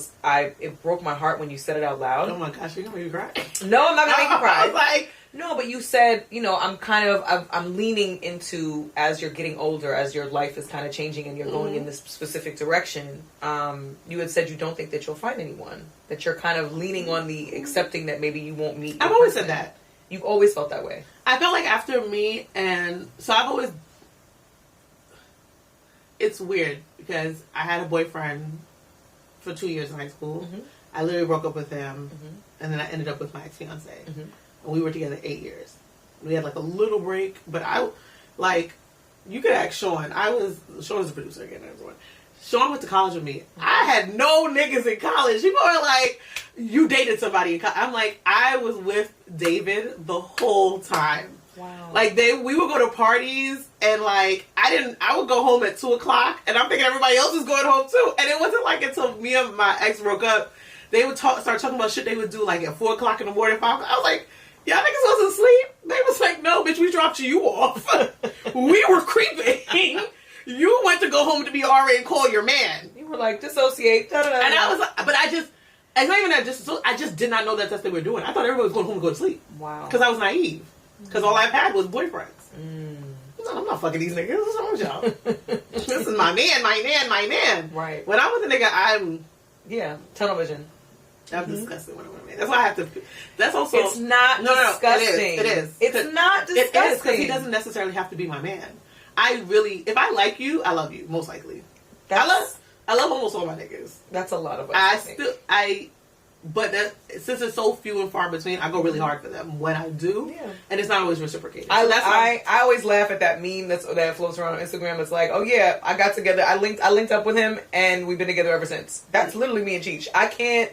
it broke my heart when you said it out loud. Oh my gosh, you're gonna make me cry. No, I'm not gonna make you cry. I was like, no, but you said, I'm leaning into, as you're getting older, as your life is kind of changing and you're going in this specific direction. You had said you don't think that you'll find anyone, that you're kind of leaning on the accepting that maybe you won't meet. I've always said that. You've always felt that way. I felt like after me, and so I've always. It's weird because I had a boyfriend for 2 years in high school. Mm-hmm. I literally broke up with him, and then I ended up with my ex-fiance. Mm-hmm. And we were together 8 years. We had like a little break, but you could ask Sean. Sean is a producer again, everyone. Sean went to college with me. I had no niggas in college. People are like, you dated somebody in college. I'm like, I was with David the whole time. Wow. Like we would go to parties and I would go home at 2:00 and I'm thinking everybody else is going home too. And it wasn't like until me and my ex broke up, they would start talking about shit they would do like at 4:00 in the morning, 5 o'clock. I was like, y'all niggas wasn't asleep? They was like, no, bitch, we dropped you off. We were creeping. You went to go home to be already and call your man. You were like, dissociate. Da-da-da-da. And I was like, but it's not even that, I just did not know that's what they were doing. I thought everybody was going home to go to sleep. Wow. Because I was naive. Because all I've had was boyfriends. No, I'm not fucking these niggas. What's wrong with y'all? This is my man. Right. When I'm with a nigga, I'm tunnel vision. I'm disgusting when I'm with a man. That's why I have to. That's also. It's not disgusting. It is. It's not disgusting. It is because he doesn't necessarily have to be my man. If I like you, I love you, most likely. I love almost all my niggas. That's a lot of us. Since it's so few and far between, I go really hard for them when I do, and it's not always reciprocated. I always laugh at that meme that floats around on Instagram. It's like, oh yeah, I got together, I linked up with him, and we've been together ever since. That's literally me and Cheech. I can't.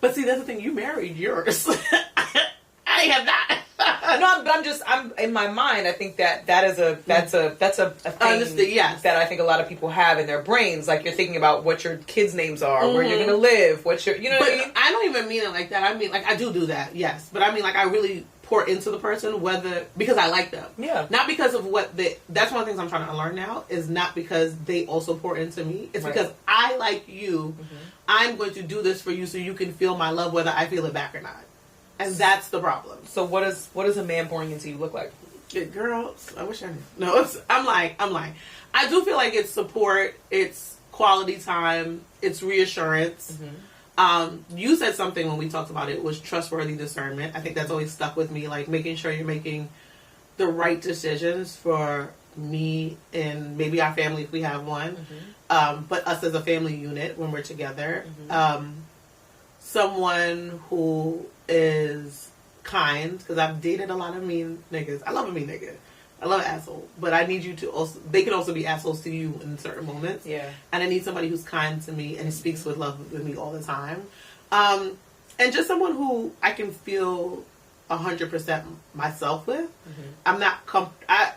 But see, that's the thing. You married yours. I have not. No, but I'm in my mind. I think that's a thing that I think a lot of people have in their brains. Like you're thinking about what your kids' names are, where you're gonna live, what what I mean. I don't even mean it like that. I mean, like I do that, yes. But I mean, like I really pour into the person, because I like them. Yeah. Not because of that's one of the things I'm trying to learn now, is not because they also pour into me. It's because I like you. Mm-hmm. I'm going to do this for you so you can feel my love whether I feel it back or not. And that's the problem. So what does a man pouring into you look like? Girls, I wish I knew. No, I'm lying. I do feel like it's support, it's quality time, it's reassurance. Mm-hmm. You said something when we talked about it was trustworthy discernment. I think that's always stuck with me, like making sure you're making the right decisions for me and maybe our family if we have one, but us as a family unit when we're together. Mm-hmm. Someone who is kind, because I've dated a lot of mean niggas. I love a mean nigga. I love an asshole. But I need you to also, they can also be assholes to you in certain moments. Yeah. And I need somebody who's kind to me and speaks with love with me all the time. And just someone who I can feel 100% myself with. Mm-hmm. I'm not, I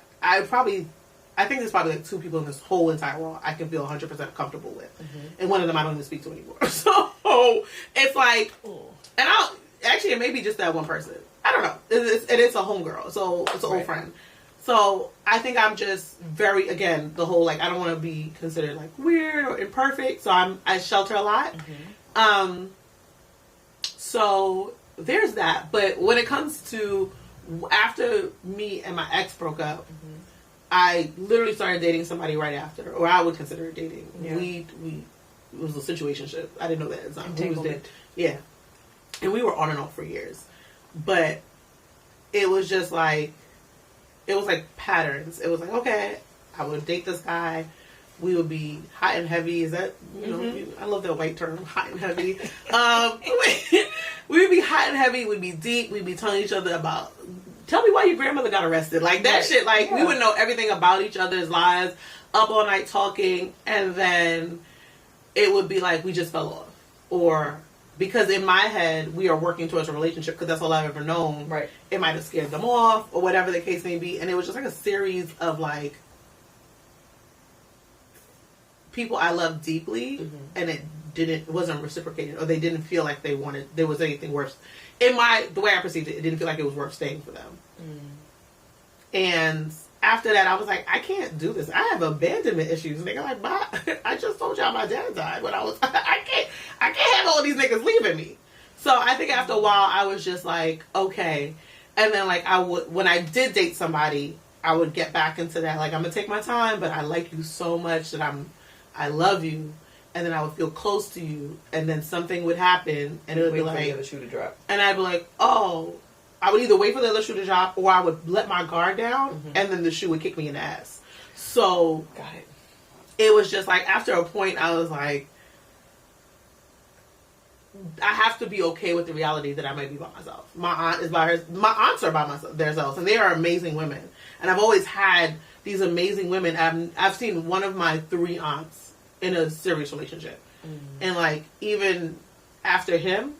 think there's probably like 2 people in this whole entire world I can feel 100% comfortable with. Mm-hmm. And one of them I don't even speak to anymore. So it's like, and it may be just that one person. I don't know. It's a homegirl. So it's an old friend. So I think I'm just very, again, the whole, like, I don't want to be considered like weird or imperfect. So I shelter a lot. Mm-hmm. So there's that. But when it comes to after me and my ex broke up, mm-hmm. I literally started dating somebody right after, or I would consider it dating. Yeah. We it was a situationship. I didn't know that at the time. Entanglement. Yeah. And we were on and off for years. But it was just like, it was like patterns. It was like, okay, I would date this guy. We would be hot and heavy. Is that, mm-hmm. I love that white term, hot and heavy. We would be hot and heavy. We'd be deep. We'd be telling each other about, tell me why your grandmother got arrested. Like that shit. Like we would know everything about each other's lives, up all night talking. And then it would be like, we just fell off. Or because in my head, we are working towards a relationship because that's all I've ever known. Right. It might have scared them off or whatever the case may be. And it was just like a series of like people I love deeply, and it wasn't reciprocated, or they didn't feel like there was anything worth. The way I perceived it, it didn't feel like it was worth staying for them. And after that, I was like, I can't do this. I have abandonment issues. And they're like, I just told y'all my dad died when I can't have all these niggas leaving me. So I think after a while, I was just like, okay. And then like when I did date somebody, I would get back into that. Like, I'm going to take my time, but I like you so much that I love you. And then I would feel close to you. And then something would happen and it would be like, the other shoe to drop. And I'd be like, oh, I would either wait for the other shoe to drop or I would let my guard down and then the shoe would kick me in the ass. So got it. It was just like, after a point, I was like, I have to be okay with the reality that I might be by myself. My aunts are by themselves, and they are amazing women. And I've always had these amazing women. I've seen one of my 3 aunts in a serious relationship. And like, even after him,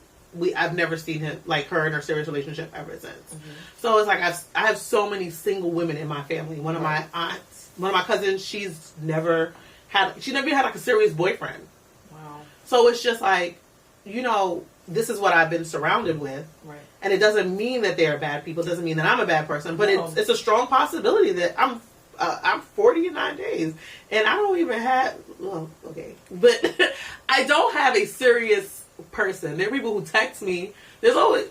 I've never seen him, like, her in her serious relationship ever since. So it's like, I have so many single women in my family. One of my aunts, one of my cousins, she's never had like a serious boyfriend. Wow. So it's just like, this is what I've been surrounded with. Right. And it doesn't mean that they're bad people. It doesn't mean that I'm a bad person. But it's a strong possibility that I'm 40 in 9 days. And I don't even have, well, okay. But I don't have a serious person. There are people who text me. There's always...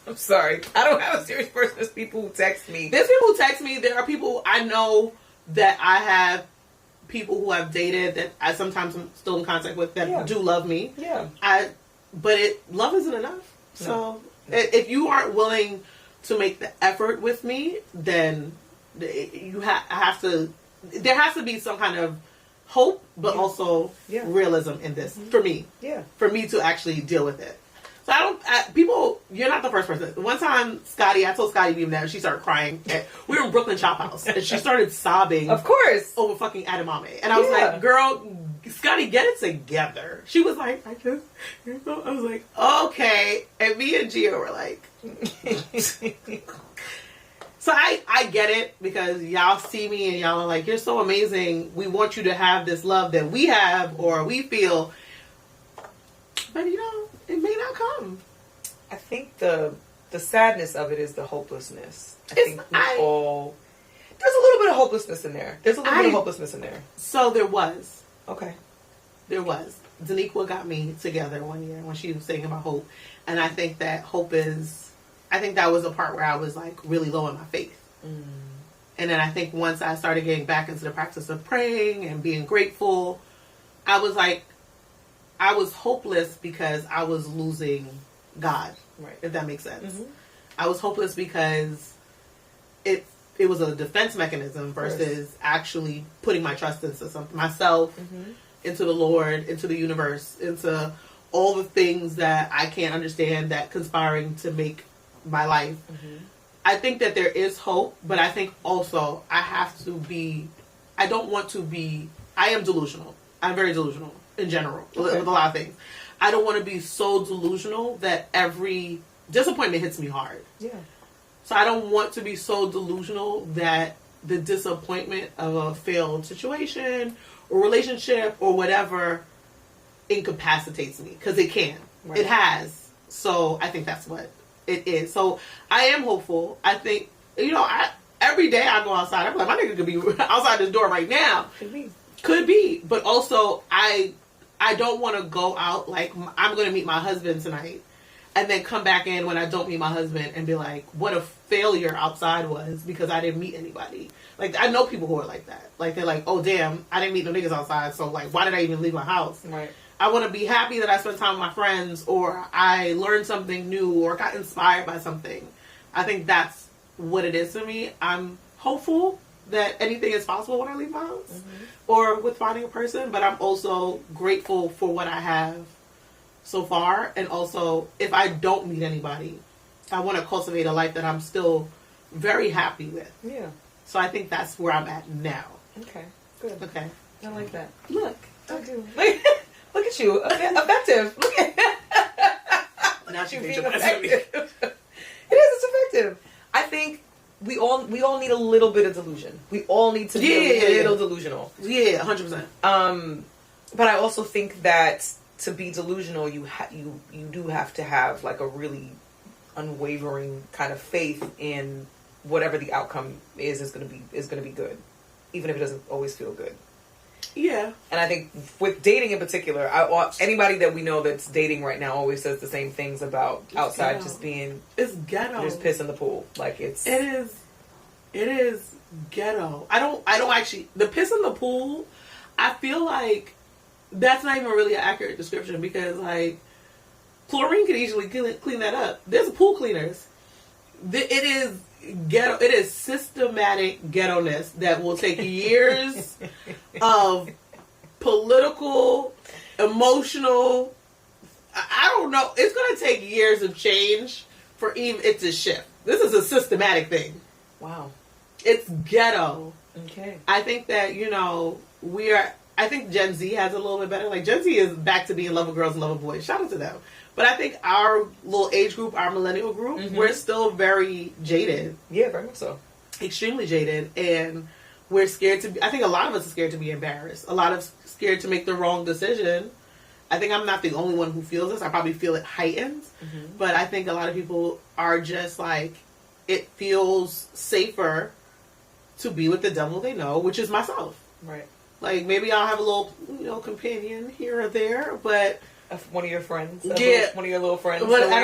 I'm sorry. I don't have a serious person. There's people who text me. There's people who text me. There are people I know that I have people who I've dated that I sometimes am still in contact with that do love me. Yeah. But love isn't enough. So if you aren't willing to make the effort with me, then there has to be some kind of hope, but also realism in this for me. Yeah. For me to actually deal with it. So you're not the first person. One time, I told Scotty even that, she started crying. We were in Brooklyn Chop House, and she started sobbing. Of course. Over fucking edamame. And I was like, girl, Scotty, get it together. She was like, I was like, okay. And me and Gio were like... So I get it, because y'all see me and y'all are like, you're so amazing. We want you to have this love that we have or we feel. But it may not come. I think the sadness of it is the hopelessness. There's a little bit of hopelessness in there. So there was. Okay. There was. Daniqua got me together one year when she was saying about hope. And I think that I think that was a part where I was like really low in my faith. And then I think once I started getting back into the practice of praying and being grateful, I was like, I was hopeless because I was losing God. Right. If that makes sense. I was hopeless because it was a defense mechanism versus actually putting my trust into something, myself, into the Lord, into the universe, into all the things that I can't understand that conspiring to make my life. I think that there is hope, but I think also I am delusional. I'm very delusional in general with a lot of things. I don't want to be so delusional that every disappointment hits me hard. Yeah. So I don't want to be so delusional that the disappointment of a failed situation or relationship or whatever incapacitates me, because it can. Right. It has. So I think that's what it is. So I am hopeful. I think, every day I go outside, I'm like, my nigga could be outside this door right now. Could be. But also, I don't want to go out like, I'm going to meet my husband tonight and then come back in when I don't meet my husband and be like, what a failure outside was because I didn't meet anybody. Like, I know people who are like that. Like, they're like, oh, damn, I didn't meet no niggas outside, so, like, why did I even leave my house? Right. I want to be happy that I spent time with my friends, or I learned something new, or got inspired by something. I think that's what it is to me. I'm hopeful that anything is possible when I leave my house, or with finding a person, but I'm also grateful for what I have so far, and also, if I don't meet anybody, I want to cultivate a life that I'm still very happy with. Yeah. So I think that's where I'm at now. Okay. Good. Okay. I like that. Look. I do. Look at you. Effective. Look at now you being effective. It is. It's effective. I think we all all need a little bit of delusion. We all need to be a little delusional. Yeah, 100%. But I also think that to be delusional, you do have to have like a really unwavering kind of faith in whatever the outcome is going to be good, even if it doesn't always feel good. Yeah. And I think with dating in particular, anybody that we know that's dating right now always says the same things about it's outside ghetto. Just being... It's ghetto. There's piss in the pool. Like, it's... It is ghetto. I don't actually... The piss in the pool, I feel like that's not even really an accurate description because, like, chlorine could easily clean that up. There's pool cleaners. It is... ghetto. It is systematic ghetto-ness that will take years of political, emotional. I don't know. It's going to take years of change for even it to shift. This is a systematic thing. Wow. It's ghetto. Okay. I think that I think Gen Z has a little bit better. Like Gen Z is back to being love of girls and love of boys. Shout out to them. But I think our little age group, our millennial group, we're still very jaded. Yeah, very much so. Extremely jaded. And we're scared I think a lot of us are scared to be embarrassed. A lot of us scared to make the wrong decision. I think I'm not the only one who feels this. I probably feel it heightened. But I think a lot of people are just like, it feels safer to be with the devil they know, which is myself. Right. Like, maybe I'll have a little, companion here or there, but... One of your friends? Yeah. One of your little friends? But I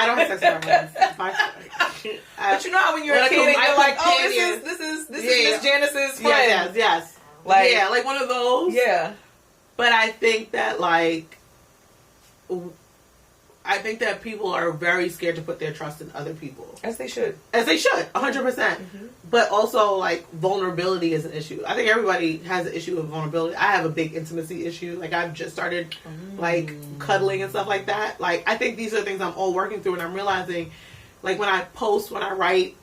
don't have sex with my friends. But you know how when you're a kid and you're like, oh, this is Miss Janice's friend. Yes. Like, yeah, like one of those. Yeah. But I think that, people are very scared to put their trust in other people. As they should. 100%. But also, like, vulnerability is an issue. I think everybody has an issue with vulnerability. I have a big intimacy issue. Like, I've just started, cuddling and stuff like that. Like, I think these are things I'm all working through, and I'm realizing, like, when I post, when I write,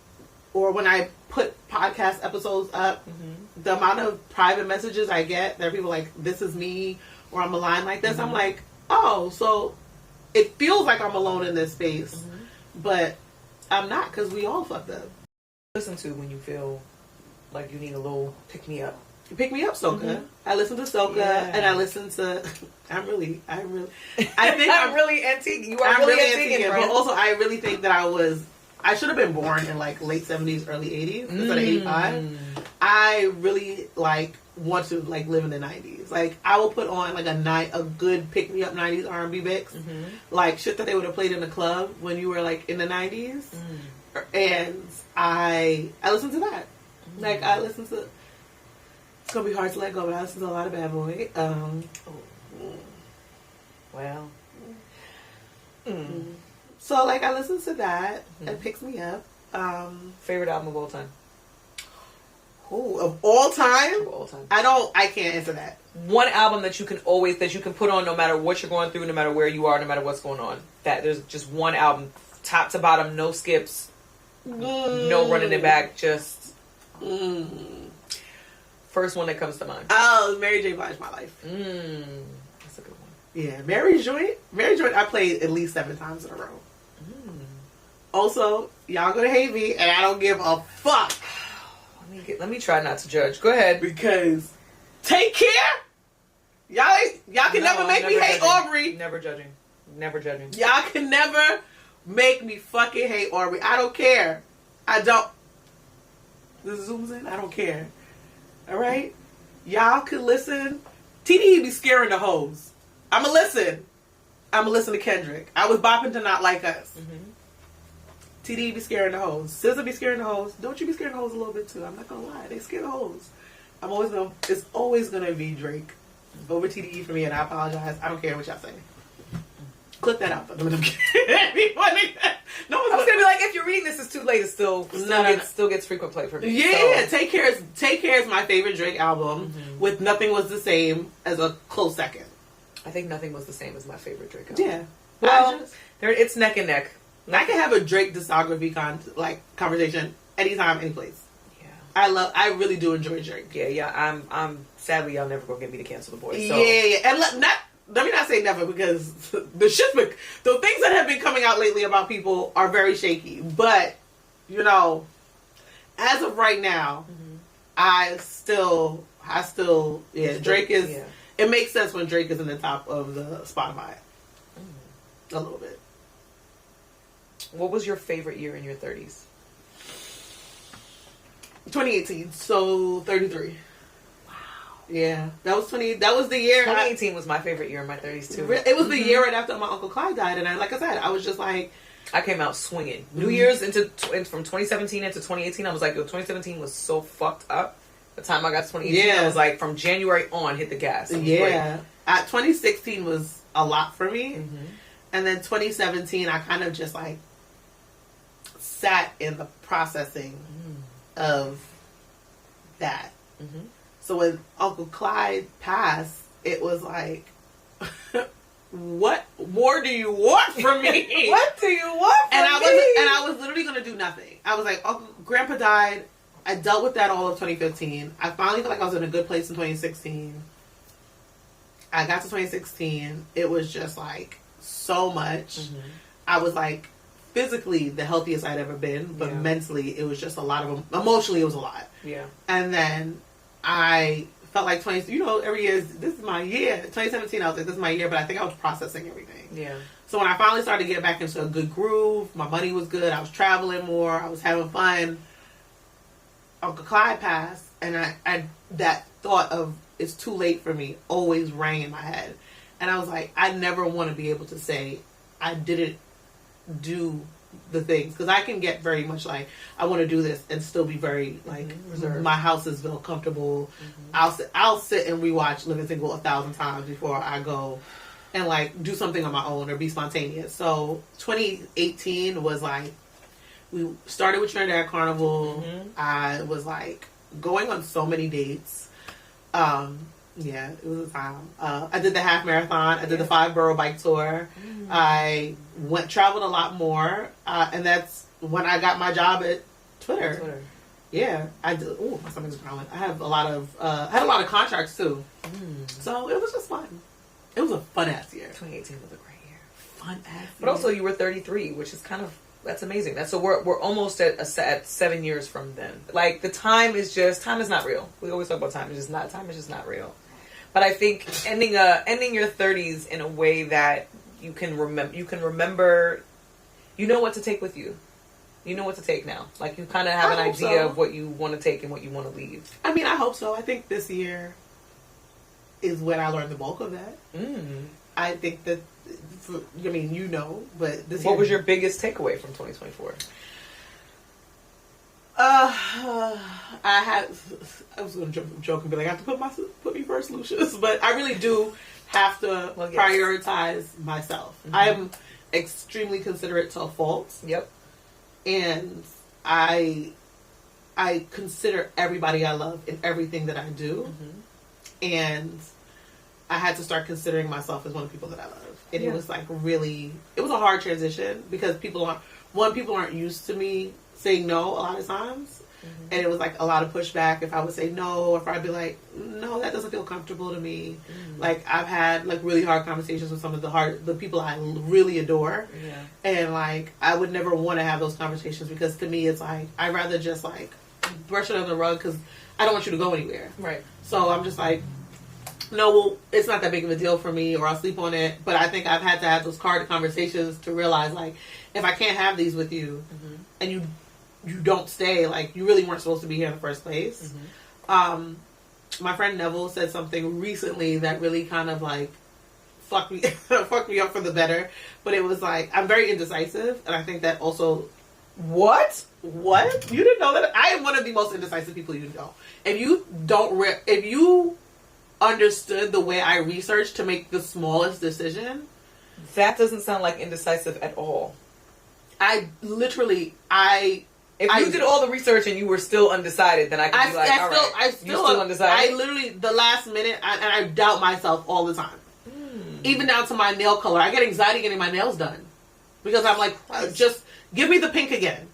or when I put podcast episodes up, the amount of private messages I get, there are people like, this is me, or I'm aligned like this. I'm like, oh, so... It feels like I'm alone in this space, but I'm not because we all fucked up. Listen to when you feel like you need a little pick me up. Pick me up, Soca. I listen to Soca, and I listen to. I think I'm really antique. You are really antique, but also I really think that I should have been born in like late 70s, early 80s instead of 85. I really want to live in the 90s. Like, I will put on a good pick me up 90s R&B mix, like shit that they would have played in the club when you were like in the 90s, and I listen to that. Like, I listen to. It's gonna be hard to let go, but I listen to a lot of Bad Boy. Well. So I listen to that. It picks me up. Favorite album of all time? Ooh, of all time? Of all time. I can't answer that. One album that you can put on no matter what you're going through, no matter where you are, no matter what's going on. That there's just one album, top to bottom, no skips, no running it back, just first one that comes to mind. Oh, Mary J. Blige, My Life. That's a good one. Yeah, Mary Joint, I played at least 7 times in a row. Also, y'all gonna hate me, and I don't give a fuck. Let me try not to judge. Go ahead. Because Take Care, y'all can never make me hate Aubrey. Never judging. Y'all can never make me fucking hate Aubrey. I don't care. I don't. This zooms in. I don't care. All right, y'all can listen. TDE be scaring the hoes. I'ma listen to Kendrick. I was bopping to Not Like Us. TD be scaring the hoes. SZA be scaring the hoes. Don't you be scaring the hoes a little bit too? I'm not gonna lie. They scare the hoes. It's always gonna be Drake over TDE for me, and I apologize. I don't care what y'all say. Clip that out. No one's gonna be like, if you're reading this, it's too late. It still gets frequent play for me. Yeah. Take Care is my favorite Drake album. With Nothing Was the Same as a close second. I think Nothing Was the Same as my favorite Drake album. Yeah. Well, it's neck and neck. I can have a Drake discography conversation anytime, any place. Yeah, I really do enjoy Drake. Yeah. I'm sadly y'all never gonna get me to cancel the boys. So. Yeah, and let me not say never the things that have been coming out lately about people are very shaky. But as of right now, I still, Drake is. Yeah. It makes sense when Drake is in the top of the Spotify. A little bit. What was your favorite year in your 30s? 2018. So 33. Wow. Yeah, that was the year. 2018 was my favorite year in my 30s too. It was the year right after my Uncle Clyde died, and like I said, I was just like, I came out swinging. New Year's from 2017 into 2018, I was like, yo, 2017 was so fucked up. The time I got to 2018, I was like, from January on, hit the gas. Yeah. 2016 was a lot for me. And then 2017, I kind of just like sat in the processing of that. So when Uncle Clyde passed, it was like, what more do you want from me? What do you want from me? And I was literally going to do nothing. I was like, Grandpa died. I dealt with that all of 2015. I finally felt like I was in a good place in 2016. I got to 2016. It was just like so much. I was like physically the healthiest I'd ever been, but mentally it was just a lot of, emotionally it was a lot. Yeah. And then I felt like every year, this is my year. 2017, I was like, this is my year, but I think I was processing everything. Yeah. So when I finally started to get back into a good groove, my money was good, I was traveling more, I was having fun. Uncle Clyde passed, and I that thought of it's too late for me always rang in my head. And I was like, I never want to be able to say I didn't do the things, because I can get very much like, I want to do this and still be very like reserved. My house is feel comfortable. I'll sit and rewatch Living Single 1,000 times before I go and like do something on my own or be spontaneous. So 2018 was like, we started with Trinidad Carnival. I was like going on so many dates. Yeah, it was a time. I did the half marathon. I did the 5-borough bike tour. I traveled a lot more, and that's when I got my job at Twitter. Yeah, I did. Oh, my stomach's growling. I have a lot of had a lot of contracts too. So it was just fun. It was a fun ass year. 2018 was a great year. Fun ass year. But also, you were 33, which is kind of. That's amazing. So we're almost at 7 years from then. Like time is not real. We always talk about time is just not real. But I think ending your 30s in a way that you can remember, you know what to take with you. You know what to take now. Like you kind of have an idea of what you want to take and what you want to leave. I mean, I hope so. I think this year is when I learned the bulk of that. I think that. I mean, but this. What was your biggest takeaway from 2024? I was going to joke and be like, I have to put me first, Lucius, but I really do have to prioritize myself. I am extremely considerate to a fault. Yep. And I consider everybody I love in everything that I do, and I had to start considering myself as one of the people that I love. And it was like it was a hard transition because people aren't used to me saying no a lot of times. And it was like a lot of pushback if I would say no, or if I'd be like, no, that doesn't feel comfortable to me. Like I've had like really hard conversations with some of the people I really adore. Yeah. And like, I would never want to have those conversations because to me it's like, I'd rather just like brush it under the rug because I don't want you to go anywhere. Right. So I'm just like, no, well, it's not that big of a deal for me, or I'll sleep on it. But I think I've had to have those hard conversations to realize, like, if I can't have these with you, and you don't stay, like, you really weren't supposed to be here in the first place. My friend Neville said something recently that really kind of, like, fucked me up for the better. But it was like, I'm very indecisive, and I think that also... What? You didn't know that? I am one of the most indecisive people you know. If you understood the way I researched to make the smallest decision, that doesn't sound like indecisive at all. If you did all the research and you were still undecided, then I could be like, you're still undecided. I literally, the last minute, I doubt myself all the time. Even down to my nail color. I get anxiety getting my nails done. Because I'm like, just give me the pink again.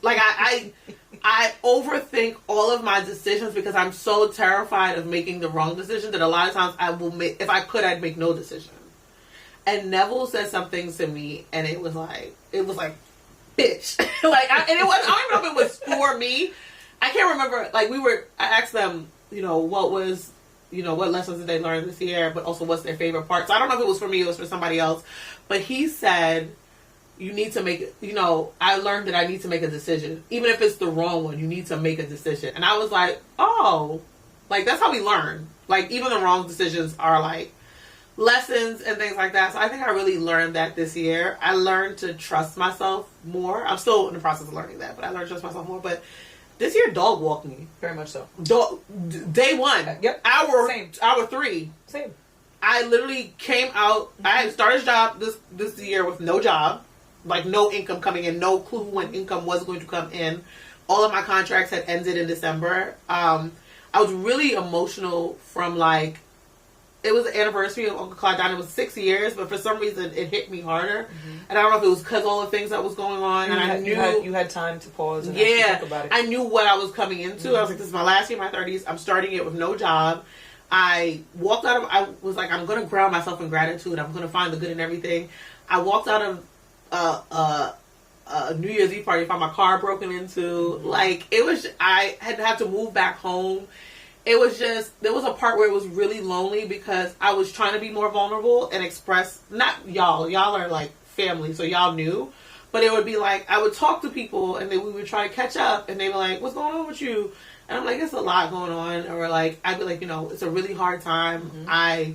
Like, I overthink all of my decisions because I'm so terrified of making the wrong decision that a lot of times if I could, I'd make no decision. And Neville said something to me, and it was like bitch. Like, and it was, I don't even know if it was for me. I can't remember. Like, I asked them, what lessons did they learn this year, but also what's their favorite part. So I don't know if it was for me, it was for somebody else. But he said, you need to make, I learned that I need to make a decision. Even if it's the wrong one, you need to make a decision. And I was like, oh, like, that's how we learn. Like, even the wrong decisions are, like, lessons and things like that. So I think I really learned that this year. I learned to trust myself more. I'm still in the process of learning that, but I learned to trust myself more. But this year, dog walked me. Very much so. Day one. Yep. Hour 3. Same. I literally came out. I had started a job this year with no job. Like, no income coming in. No clue when income was going to come in. All of my contracts had ended in December. I was really emotional from, like, it was the anniversary of Uncle Clyde died. It was 6 years, but for some reason it hit me harder. Mm-hmm. And I don't know if it was because all the things that was going on. And you had time to pause and think about it. I knew what I was coming into. Mm-hmm. I was like, this is my last year in my 30s. I'm starting it with no job. I walked out of, I was like, I'm going to ground myself in gratitude. I'm going to find the good in everything. I walked out of a New Year's Eve party, found my car broken into. Mm-hmm. Like, it was, I had to move back home. It was just, there was a part where it was really lonely because I was trying to be more vulnerable and express, not y'all are like family, so y'all knew, but it would be like, I would talk to people and then we would try to catch up and they were like, what's going on with you? And I'm like, it's a lot going on. Or like, I'd be like, it's a really hard time. Mm-hmm.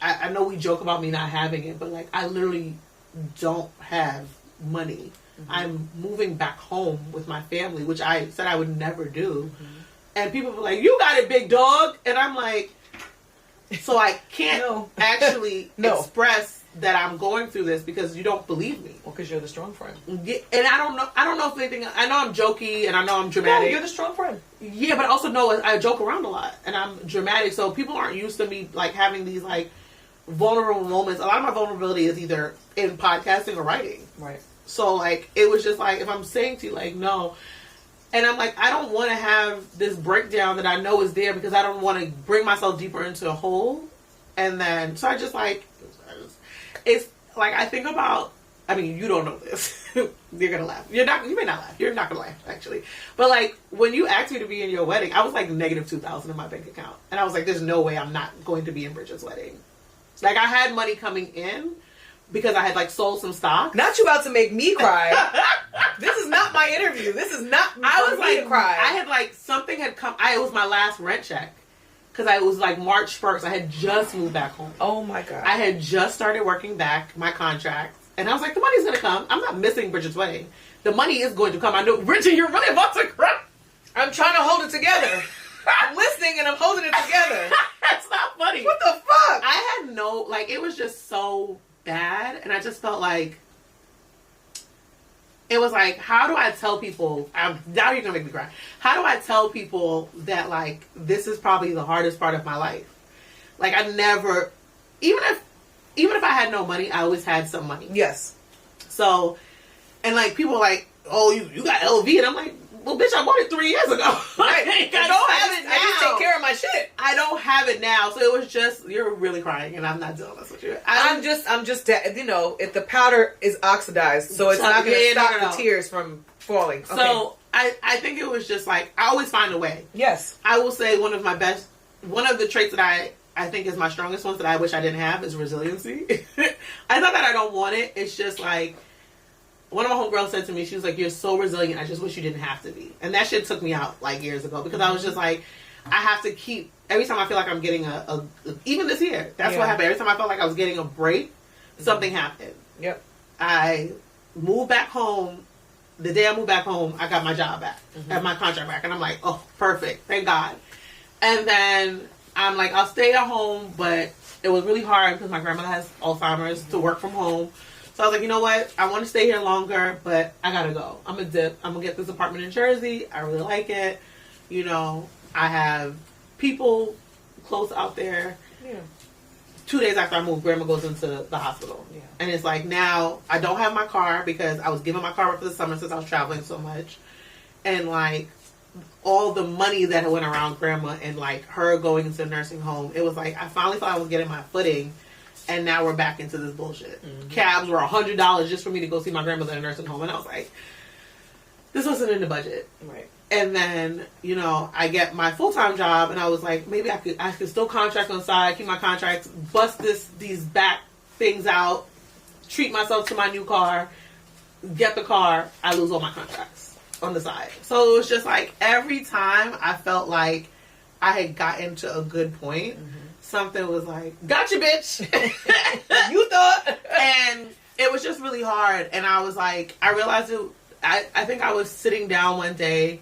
I know we joke about me not having it, but like, I literally don't have money. Mm-hmm. I'm moving back home with my family, which I said I would never do. Mm-hmm. And people were like, you got it, big dog. And I'm like, so I can't actually express that I'm going through this because you don't believe me. Well, because you're the strong friend. Yeah, and I don't know if anything, I know I'm jokey and I know I'm dramatic. No, you're the strong friend. Yeah, but I also know I joke around a lot and I'm dramatic. So people aren't used to me like having these like vulnerable moments. A lot of my vulnerability is either in podcasting or writing. Right. So like, it was just like, if I'm saying to you like, no. And I'm like, I don't want to have this breakdown that I know is there because I don't want to bring myself deeper into a hole. And then, so I just like, it's like, I think about, I mean, you don't know this. You're going to laugh. You may not laugh. You're not going to laugh, actually. But like, when you asked me to be in your wedding, I was like negative 2,000 in my bank account. And I was like, there's no way I'm not going to be in Bridget's wedding. Like, I had money coming in because I had like sold some stock. Not you about to make me cry. This is not my interview. This is not. I was like, cry. I had like something had come. It was my last rent check because it was like March 1st. I had just moved back home. Oh my god! I had just started working back my contract, and I was like, the money's gonna come. I'm not missing Bridget's wedding. The money is going to come. I know, Bridget, you're really about to cry. I'm trying to hold it together. I'm listening and I'm holding it together. That's not funny. What the fuck? I had no like. It was just so bad, and I just felt like it was like, how do I tell people? Now you're gonna make me cry. How do I tell people that like this is probably the hardest part of my life? Like, I never, even if I had no money, I always had some money. Yes. So, and like people are like, oh, you got LV, and I'm like, well, bitch, I bought it 3 years ago. Right. I don't have it now. I just take care of my shit. I don't have it now. So it was just, you're really crying, and I'm not doing this with you. I'm just, if the powder is oxidized, so it's not going to stop the tears from falling. Okay. So I think it was just like, I always find a way. Yes. I will say one of the traits that I think is my strongest ones that I wish I didn't have is resiliency. I not that I don't want it. It's just like, one of my homegirls said to me, she was like, you're so resilient, I just wish you didn't have to be. And that shit took me out like years ago because I was just like, I have to keep, every time I feel like I'm getting even this year, that's what happened. Every time I felt like I was getting a break, something happened. Yep. I moved back home. The day I moved back home, I got my job back, and my contract back. And I'm like, oh, perfect. Thank God. And then I'm like, I'll stay at home, but it was really hard because my grandmother has Alzheimer's to work from home. So I was like, you know what? I want to stay here longer, but I got to go. I'm going to dip. I'm going to get this apartment in Jersey. I really like it. I have people close out there. Yeah. 2 days after I moved, Grandma goes into the hospital. Yeah. And it's like, now I don't have my car because I was giving my car up for the summer since I was traveling so much. And like all the money that went around Grandma and like her going into a nursing home, it was like I finally thought I was getting my footing. and now we're back into this bullshit. Cabs were $100 just for me to go see my grandmother in a nursing home, and I was like, this wasn't in the budget. Right. And then, you know, I get my full-time job, and I was like, maybe I could still contract on the side, keep my contracts, bust these back things out, treat myself to my new car, get the car, I lose all my contracts on the side. So it was just like, every time I felt like I had gotten to a good point, something was like, gotcha, bitch. You thought. And it was just really hard. And I was like, I realized it. I think I was sitting down one day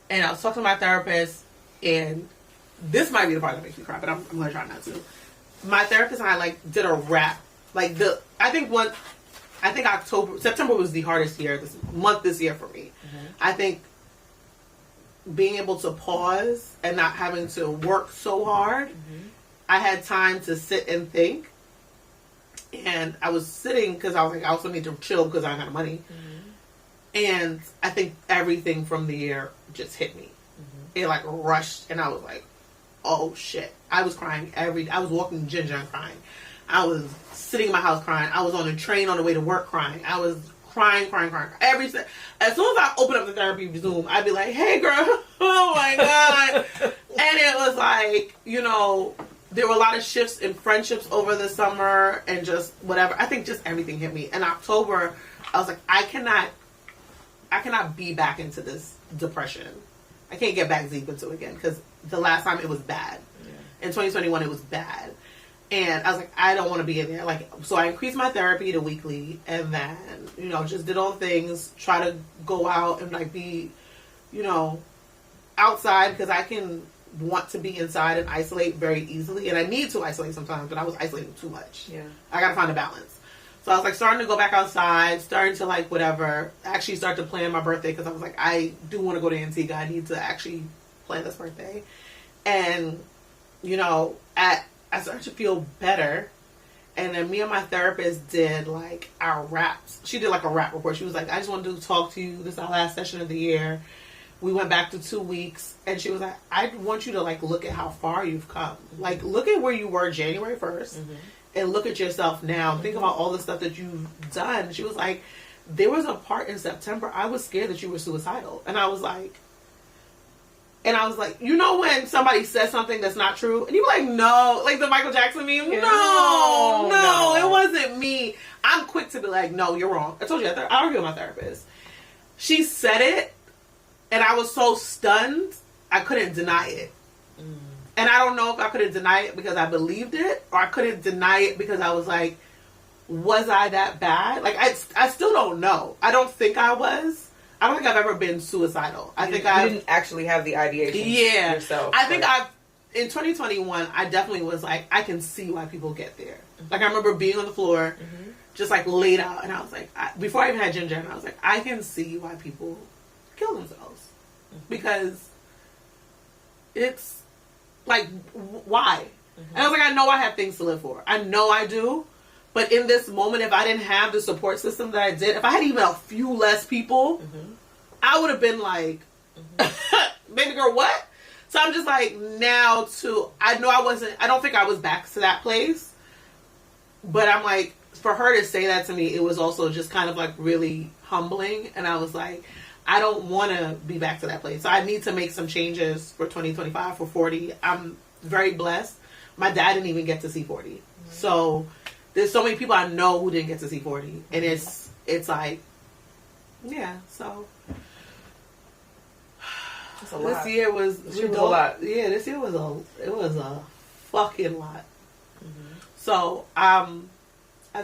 and I was talking to my therapist, and this might be the part that makes me cry, but I'm going to try not to. My therapist and I like did a rap. Like September was the hardest month this year for me. I think being able to pause and not having to work so hard, I had time to sit and think. And I was sitting because I was like, I also need to chill because I don't have money. And I think everything from the year just hit me. It like rushed, and I was like, oh shit. I was crying I was walking Ginger and crying. I was sitting in my house crying. I was on a train on the way to work crying. I was crying. As soon as I open up the therapy Zoom, I'd be like, hey girl, oh my God. And it was like, you know, there were a lot of shifts in friendships over the summer and just whatever. I think just everything hit me. In October, I was like, I cannot be back into this depression. I can't get back deep into it again, because the last time it was bad. In 2021, it was bad. And I was like, I don't want to be in there. Like, so I increased my therapy to weekly, and then, you know, just did all the things, try to go out and like be, you know, outside, because I can want to be inside and isolate very easily. And I need to isolate sometimes, but I was isolating too much. Yeah. I got to find a balance. So I was like starting to go back outside, starting to like whatever, actually start to plan my birthday, because I was like, I do want to go to Antigua. I need to actually plan this birthday. And, you know, I started to feel better. And then me and my therapist did like our raps. She did like a rap report. She was like, I just wanted to talk to you. This is our last session of the year. We went back to 2 weeks. And she was like, I want you to like look at how far you've come. Like, look at where you were January 1st. And look at yourself now. Think about all the stuff that you've done. She was like, there was a part in September, I was scared that you were suicidal. And I was like, you know when somebody says something that's not true? And you're like, no. Like the Michael Jackson meme? No, it wasn't me. I'm quick to be like, no, you're wrong. I told you, I argue with my therapist. She said it, and I was so stunned, I couldn't deny it. And I don't know if I couldn't deny it because I believed it, or I couldn't deny it because I was like, was I that bad? Like, I still don't know. I don't think I was. I don't think I've ever been suicidal. I didn't actually have the ideation yourself. I think in 2021, I definitely was like, I can see why people get there. Like, I remember being on the floor, just like laid out, and I was like, before I even had Ginger, and I was like, I can see why people kill themselves. Because it's like, why? And I was like, I know I have things to live for. I know I do. But in this moment, if I didn't have the support system that I did, if I had even a few less people, I would have been like, baby girl, what? So I'm just like, I don't think I was back to that place. But I'm like, for her to say that to me, it was also just kind of like really humbling. And I was like, I don't want to be back to that place. So I need to make some changes for 2025, for 40. I'm very blessed. My dad didn't even get to see 40. So there's so many people I know who didn't get to see 40. And it's like, yeah, so. That's a lot. This year was a lot. Yeah, this year was a fucking lot. So I've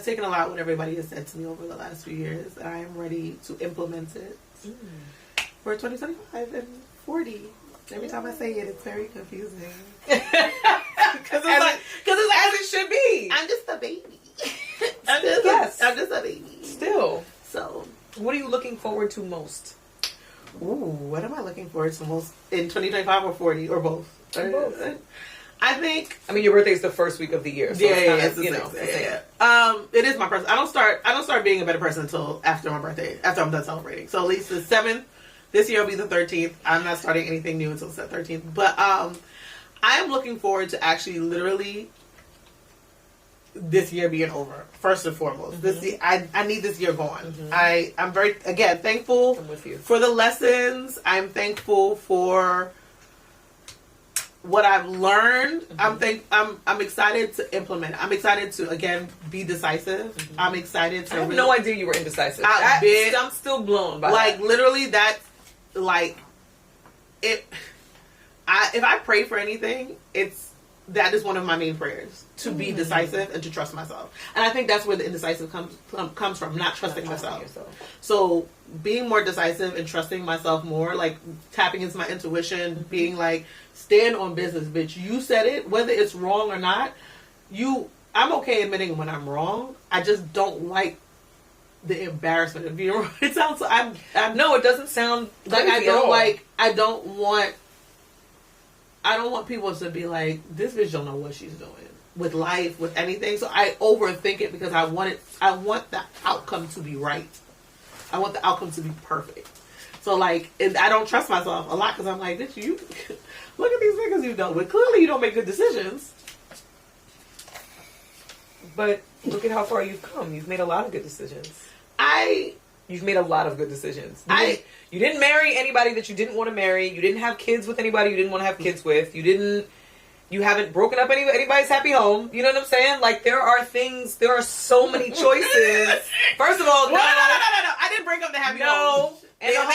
taken a lot what everybody has said to me over the last few years, and I am ready to implement it for 2025 and 40. Every time I say it, it's very confusing. Because it's like, as it should be. I'm just a baby. I'm just a baby. Still. So, what are you looking forward to most? Ooh, what am I looking forward to most in 2025 or 40 or both? Both. I think. I mean, your birthday is the first week of the year, so it's it is my person. I don't start being a better person until after my birthday, after I'm done celebrating. So at least the 7th. This year will be the 13th. I'm not starting anything new until the 13th. But I am looking forward to actually literally this year being over. First and foremost, this year, I need this year going. I'm very thankful I'm with you. for the lessons. I'm thankful for what I've learned. I'm excited to implement. I'm excited to again be decisive. I'm excited to. I have no idea you were indecisive. I'm still blown by like that. literally that's like it. If I pray for anything, that is one of my main prayers, to be decisive and to trust myself. And I think that's where the indecisive comes from, not trusting myself. So being more decisive and trusting myself more, like tapping into my intuition, being like, stand on business, bitch. You said it, whether it's wrong or not. I'm okay admitting when I'm wrong. I just don't like the embarrassment of being wrong. It sounds no, it doesn't sound like I don't want people to be like, this bitch don't know what she's doing with life, with anything. So I overthink it because I want the outcome to be right. I want the outcome to be perfect. So like, I don't trust myself a lot because I'm like, bitch, you look at these niggas you've dealt with. Clearly you don't make good decisions. But look at how far you've come. You've made a lot of good decisions. You've made a lot of good decisions. You didn't marry anybody that you didn't want to marry. You didn't have kids with anybody you didn't want to have kids with. You haven't broken up anybody's happy home. You know what I'm saying? Like, there are so many choices. First of all, no. I didn't break up the happy home. And the home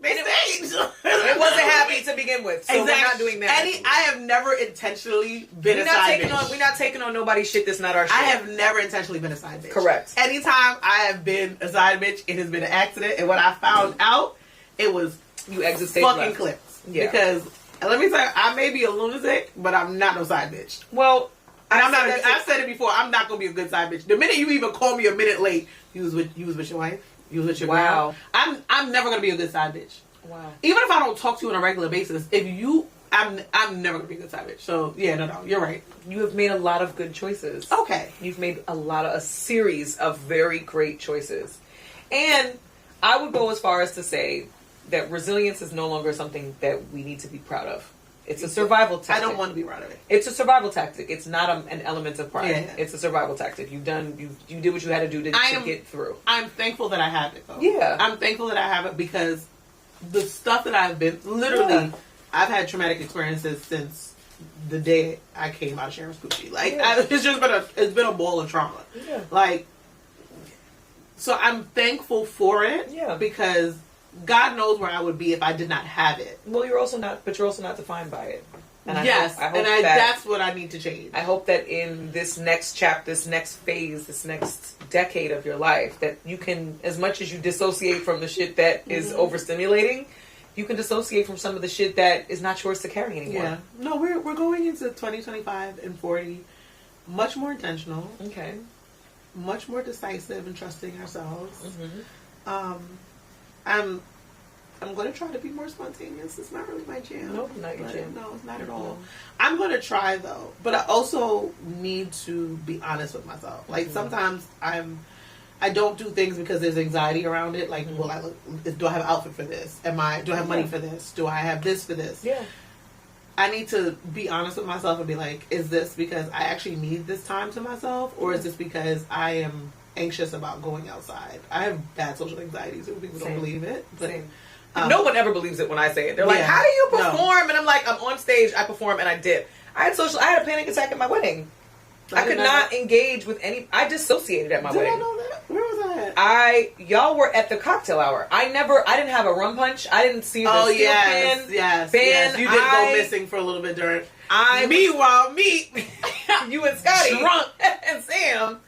it wasn't happy to begin with. So we're not doing that. I have never intentionally been a side bitch. We're not taking on nobody's shit that's not our shit. I have never intentionally been a side bitch. Correct. Anytime I have been a side bitch, it has been an accident. And when I found out, it was you exit stage fucking left. clips. Yeah. Because, let me tell you, I may be a lunatic, but I'm not no side bitch. Well, I've said it before, I'm not going to be a good side bitch. The minute you even call me a minute late, you was with your wife. You was with your girl. I'm never gonna be a good side bitch. Wow. Even if I don't talk to you on a regular basis, I'm never gonna be a good side bitch. So yeah, no, you're right. You have made a lot of good choices. Okay. You've made a series of very great choices. And I would go as far as to say that resilience is no longer something that we need to be proud of. It's a survival tactic. I don't want to be proud of it. It's a survival tactic. It's not an element of pride. Yeah. It's a survival tactic. You did what you had to do to get through. I'm thankful that I have it though. Yeah. I'm thankful that I have it because the stuff that I've been literally, I've had traumatic experiences since the day I came out of Sharon's coochie. Like it's been a ball of trauma. Yeah. Like, so I'm thankful for it. Yeah. Because God knows where I would be if I did not have it. Well, you're also not defined by it. And that's what I need to change. I hope that in this next chapter, this next phase, this next decade of your life, that you can, as much as you dissociate from the shit that is overstimulating, you can dissociate from some of the shit that is not yours to carry anymore. Yeah. No, we're going into 2025 and 40 much more intentional. Okay. Much more decisive and trusting ourselves. Mm-hmm. I'm going to try to be more spontaneous. It's not really my jam. Nope, not your jam. No, it's not at all. I'm going to try though, but I also need to be honest with myself. Like sometimes I don't do things because there's anxiety around it. Like, do I have an outfit for this? Do I have money for this? Do I have this for this? Yeah. I need to be honest with myself and be like, is this because I actually need this time to myself, or is this because I am anxious about going outside? I have bad social anxiety, so people don't believe it. But no one ever believes it when I say it. They're like, how do you perform? And I'm like, I'm on stage, I perform, and I did. I had a panic attack at my wedding. I could not engage with I dissociated at my wedding. Did I know that? Where was I at? Y'all were at the cocktail hour. I didn't have a rum punch. I didn't see the steel pan. Yes. You did go missing for a little bit during. Meanwhile, you and Scotty, drunk, and Sam,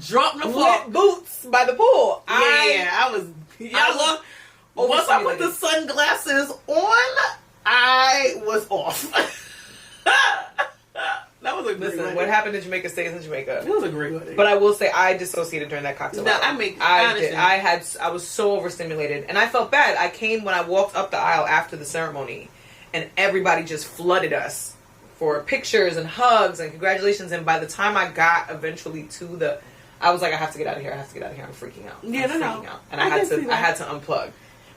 drunk the floor, wet boots by the pool. I was. Once I put the sunglasses on, I was off. That was a great wedding. What happened in Jamaica stays in Jamaica. It was a great wedding. But I will say I dissociated during that cocktail hour. I was so overstimulated. And I felt bad. I came when I walked up the aisle after the ceremony, and everybody just flooded for pictures and hugs and congratulations. And by the time I got eventually to I was like, I have to get out of here. I'm freaking out. Yeah, I'm freaking out. And I had to unplug.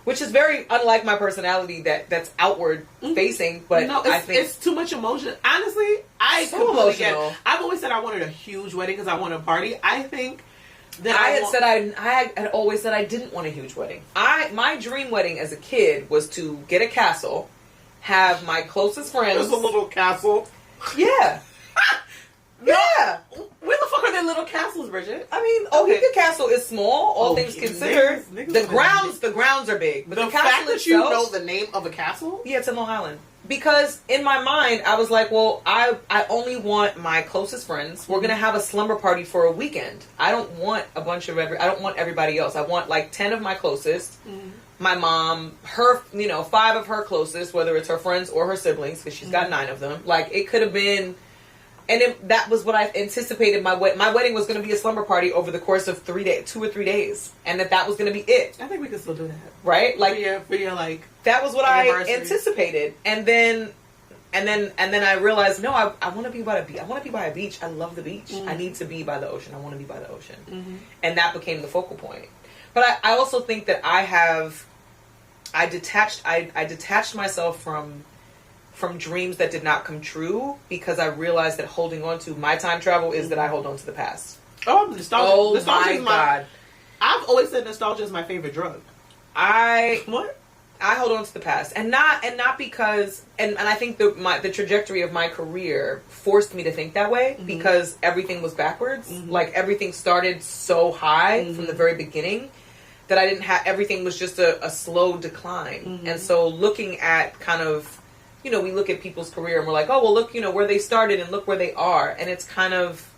which is very unlike my personality that's outward facing. But no, I think it's too much emotion. Honestly, I so completely emotional. get it. I've always said I wanted a huge wedding because I wanted a party. I think that I had always said I didn't want a huge wedding. My dream wedding as a kid was to get a castle, have my closest friends. Just a little castle. Yeah. Yeah. Where the fuck are their little castles, Bridget? I mean, Ohika Castle is small, all things considered. Niggas the grounds are big. But the castle fact that itself, you know the name of a castle? yeah, it's in Long Island. Because in my mind, I was like, well, I only want my closest friends. We're gonna have a slumber party for a weekend. I don't want a bunch of I don't want everybody else. I want like 10 of my closest. My mom, her, 5 of her closest, whether it's her friends or her siblings, because she's got 9 of them. Like, it could have been. And that was what I anticipated. My wedding was going to be a slumber party over the course of 2 or 3 days, and that was going to be it. I think we could still do that, right? Like for your like that was what I anticipated, and then I realized no, I want to be by a beach. I want to be by a beach. I love the beach. I need to be by the ocean. I want to be by the ocean, and that became the focal point. But I also think that I detached myself from dreams that did not come true because I realized that holding on to my time travel is that I hold on to the past. Oh, nostalgia. Oh nostalgia my God. I've always said nostalgia is my favorite drug. What? I hold on to the past. And not because and I think the trajectory of my career forced me to think that way because everything was backwards. Like everything started so high from the very beginning that I didn't have everything was just a slow decline. And so looking at kind of we look at people's career and we're like, oh, well, look, where they started and look where they are. And it's kind of,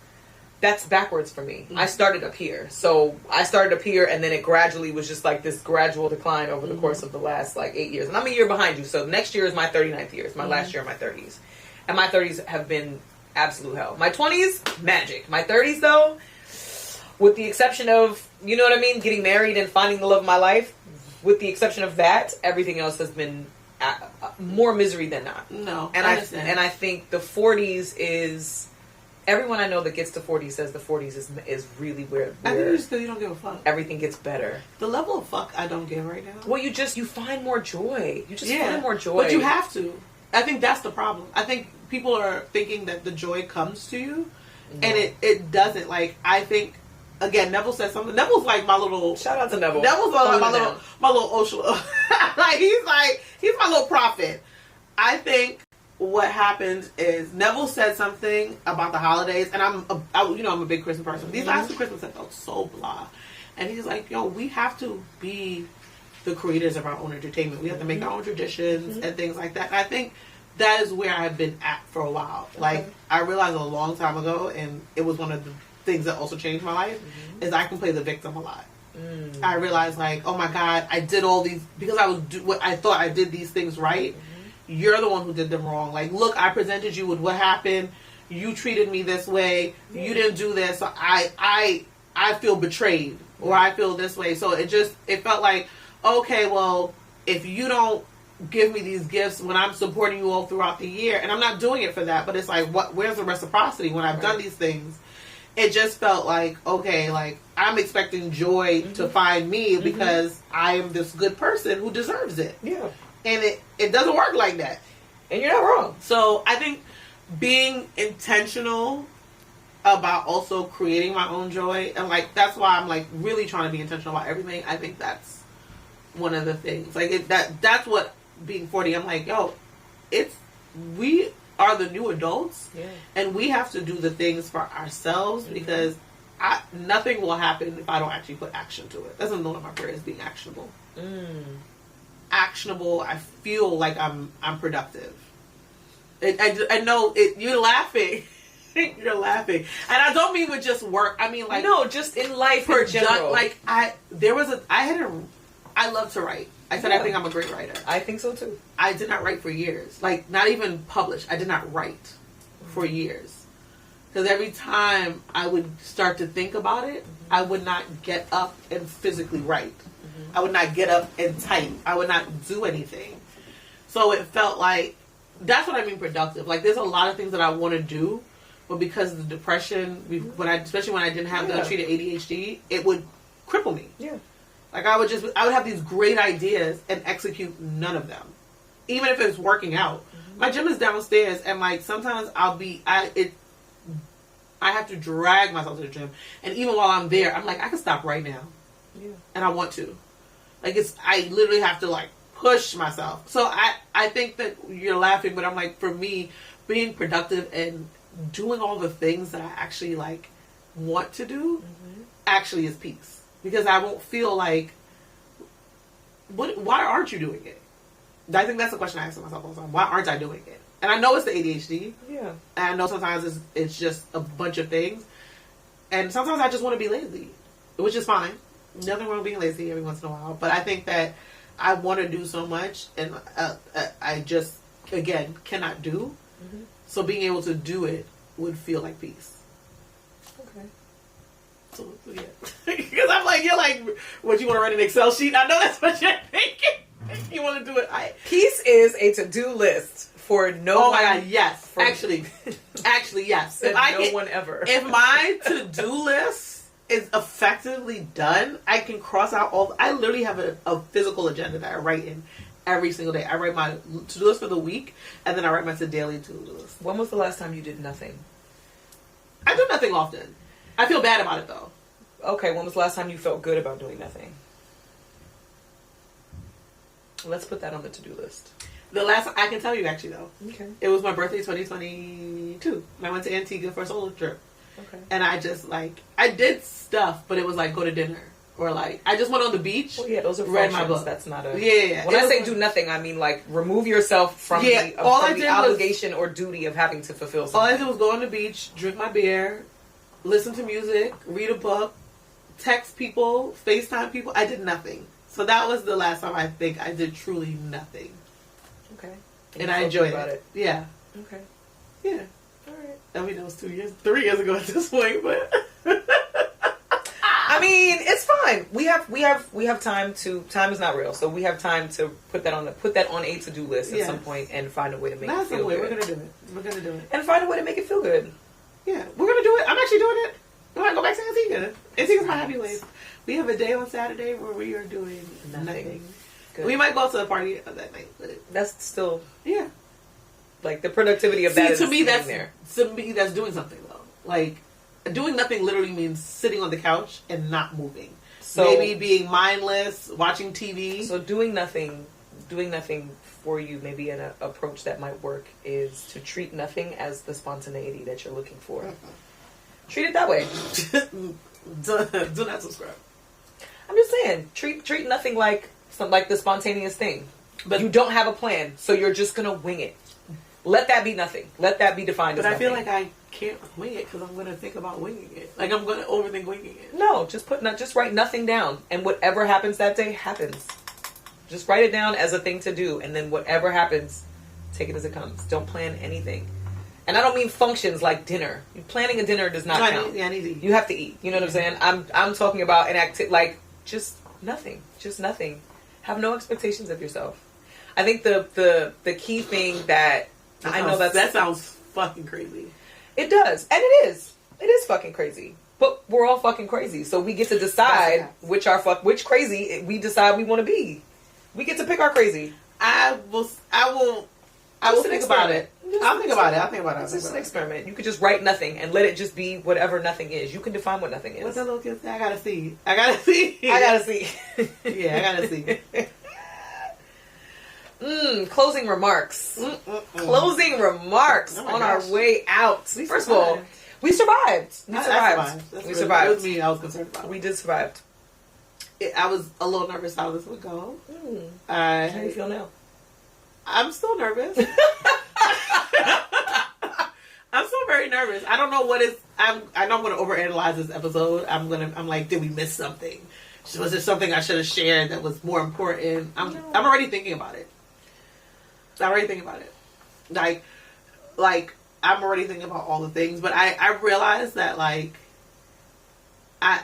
that's backwards for me. I started up here. So I started up here and then it gradually was just like this gradual decline over the course of the last like 8 years. And I'm a year behind you. So next year is my 39th year. It's my last year of my 30s. And my 30s have been absolute hell. My 20s, magic. My 30s though, with the exception of, getting married and finding the love of my life, with the exception of that, everything else has been more misery than not. No, and I think the 40s is everyone I know that gets to 40 says the 40s is really where I think it's because you don't give a fuck. Everything gets better. The level of fuck I don't give right now. Well, you find more joy. You just find more joy. But you have to. I think that's the problem. I think people are thinking that the joy comes to you, and it doesn't. Like I think. Again, Neville said something. Neville's like my little. Shout out to Neville. Neville's like my little Oshala. He's my little prophet. I think what happened is Neville said something about the holidays, and I'm a big Christmas person. These last 2 Christmas I felt so blah, and he's like, we have to be the creators of our own entertainment. We have to make our own traditions and things like that. And I think that is where I've been at for a while. Like I realized a long time ago, and it was one of the things that also changed my life is I can play the victim a lot. I realized like, oh my God, I did all these because I thought I did these things right. You're the one who did them wrong. Like, look, I presented you with what happened. You treated me this way. You didn't do this. So I feel betrayed or I feel this way. So it felt like, okay, well, if you don't give me these gifts when I'm supporting you all throughout the year, and I'm not doing it for that, but it's like, where's the reciprocity when I've done these things? It just felt like, okay, like I'm expecting joy to find me because I am this good person who deserves it. Yeah. And it doesn't work like that. And you're not wrong. So I think being intentional about also creating my own joy, and like that's why I'm like really trying to be intentional about everything. I think that's one of the things. Like that's what being 40. I'm like, we are the new adults, and we have to do the things for ourselves because nothing will happen if I don't actually put action to it. That's one of my prayers, being actionable. Actionable. I feel like I'm productive. I know it. You're laughing. You're laughing, and I don't mean with just work. I mean like no, just in life in general. Like I love to write. I said I think I'm a great writer. I think so too. I did not write for years. Like, not even published. I did not write for years. Because every time I would start to think about it, I would not get up and physically write. I would not get up and type. I would not do anything. So it felt like, that's what I mean productive. Like, there's a lot of things that I want to do, but because of the depression, especially when I didn't have the untreated ADHD, it would cripple me. Yeah. Like I would have these great ideas and execute none of them, even if it's working out. Mm-hmm. My gym is downstairs, and like sometimes I have to drag myself to the gym, and even while I'm there, I'm like, I can stop right now, and I want to. Like I literally have to like push myself. So I think that you're laughing, but I'm like, for me, being productive and doing all the things that I actually like want to do actually is peace, because I won't feel like, why aren't you doing it? I think that's the question I ask myself all the time. Why aren't I doing it? And I know it's the ADHD. Yeah. And I know sometimes it's just a bunch of things. And sometimes I just want to be lazy, which is fine. Nothing wrong with being lazy every once in a while. But I think that I want to do so much, and I just, again, cannot do. Mm-hmm. So being able to do it would feel like peace. Okay. So, yeah. Because I'm like, you're like, what, you want to write an Excel sheet? I know that's what you're thinking. You want to do it. Peace is a to-do list for no one. Oh my God, yes. Actually, yes. No one ever. If my to-do list is effectively done, I can cross out I literally have a physical agenda that I write in every single day. I write my to-do list for the week, and then I write my daily to-do list. When was the last time you did nothing? I do nothing often. I feel bad about it, though. Okay, when was the last time you felt good about doing nothing? Let's put that on the to-do list. The last, I can tell you actually, though. Okay. It was my birthday 2022. I went to Antigua for a solo trip. Okay. And I just, like, I did stuff, but it was like go to dinner. Or like, I just went on the beach. Well, yeah, those are read functions. My book. That's not a... Yeah. When I say do nothing, I mean like remove yourself from the obligation or duty of having to fulfill something. All I did was go on the beach, drink my beer, listen to music, read a book, text people, FaceTime people. I did nothing. So that was the last time I think I did truly nothing. Okay. And I enjoyed it. Yeah. Okay. Yeah. All right. I mean, that was 3 years ago at this point, but... I mean, it's fine. We have time to. Time is not real, so we have time to put that on a to-do list at some point and find a way to make it feel good. We're gonna do it. We're gonna do it and find a way to make it feel good. Yeah, we're gonna do it. I'm actually doing it. We might go back to Antigua. Antigua's my happy place. We have a day on Saturday where we are doing nothing. We might go to a party that night, but that's still like the productivity of that. To me, that's doing something though. Like. Doing nothing literally means sitting on the couch and not moving. So maybe being mindless, watching TV. So doing nothing for you, maybe an approach that might work is to treat nothing as the spontaneity that you're looking for. Mm-hmm. Treat it that way. do not subscribe. I'm just saying, treat nothing like the spontaneous thing. But you don't have a plan, so you're just gonna wing it. Let that be nothing. Let that be defined as nothing. But I feel like I can't wing it because I'm going to think about winging it. Like I'm going to overthink winging it. No, just write nothing down. And whatever happens that day, happens. Just write it down as a thing to do. And then whatever happens, take it as it comes. Don't plan anything. And I don't mean functions like dinner. Planning a dinner does not count. I need to eat. You have to eat. You know what I'm saying? I'm talking about an activity, like just nothing. Just nothing. Have no expectations of yourself. I think the key thing that that sounds fucking crazy. It does, and it is. It is fucking crazy. But we're all fucking crazy, so we get to decide which crazy we decide we want to be. We get to pick our crazy. I will think about it. I'll think about it. It's just an experiment. You could just write nothing and let it just be whatever nothing is. You can define what nothing is. What's that little kid say? I gotta see. Yeah, I gotta see. Closing remarks. Closing remarks on our way out. First of all, we survived. We survived. It was me I was concerned about. We did survive. I was a little nervous how this would go. How do you feel now? I'm still nervous. I'm still very nervous. I don't know what is. I know I'm going to overanalyze this episode. I'm like, did we miss something? Was there something I should have shared that was more important? I'm already thinking about it. Like I'm already thinking about all the things, but I realized that like I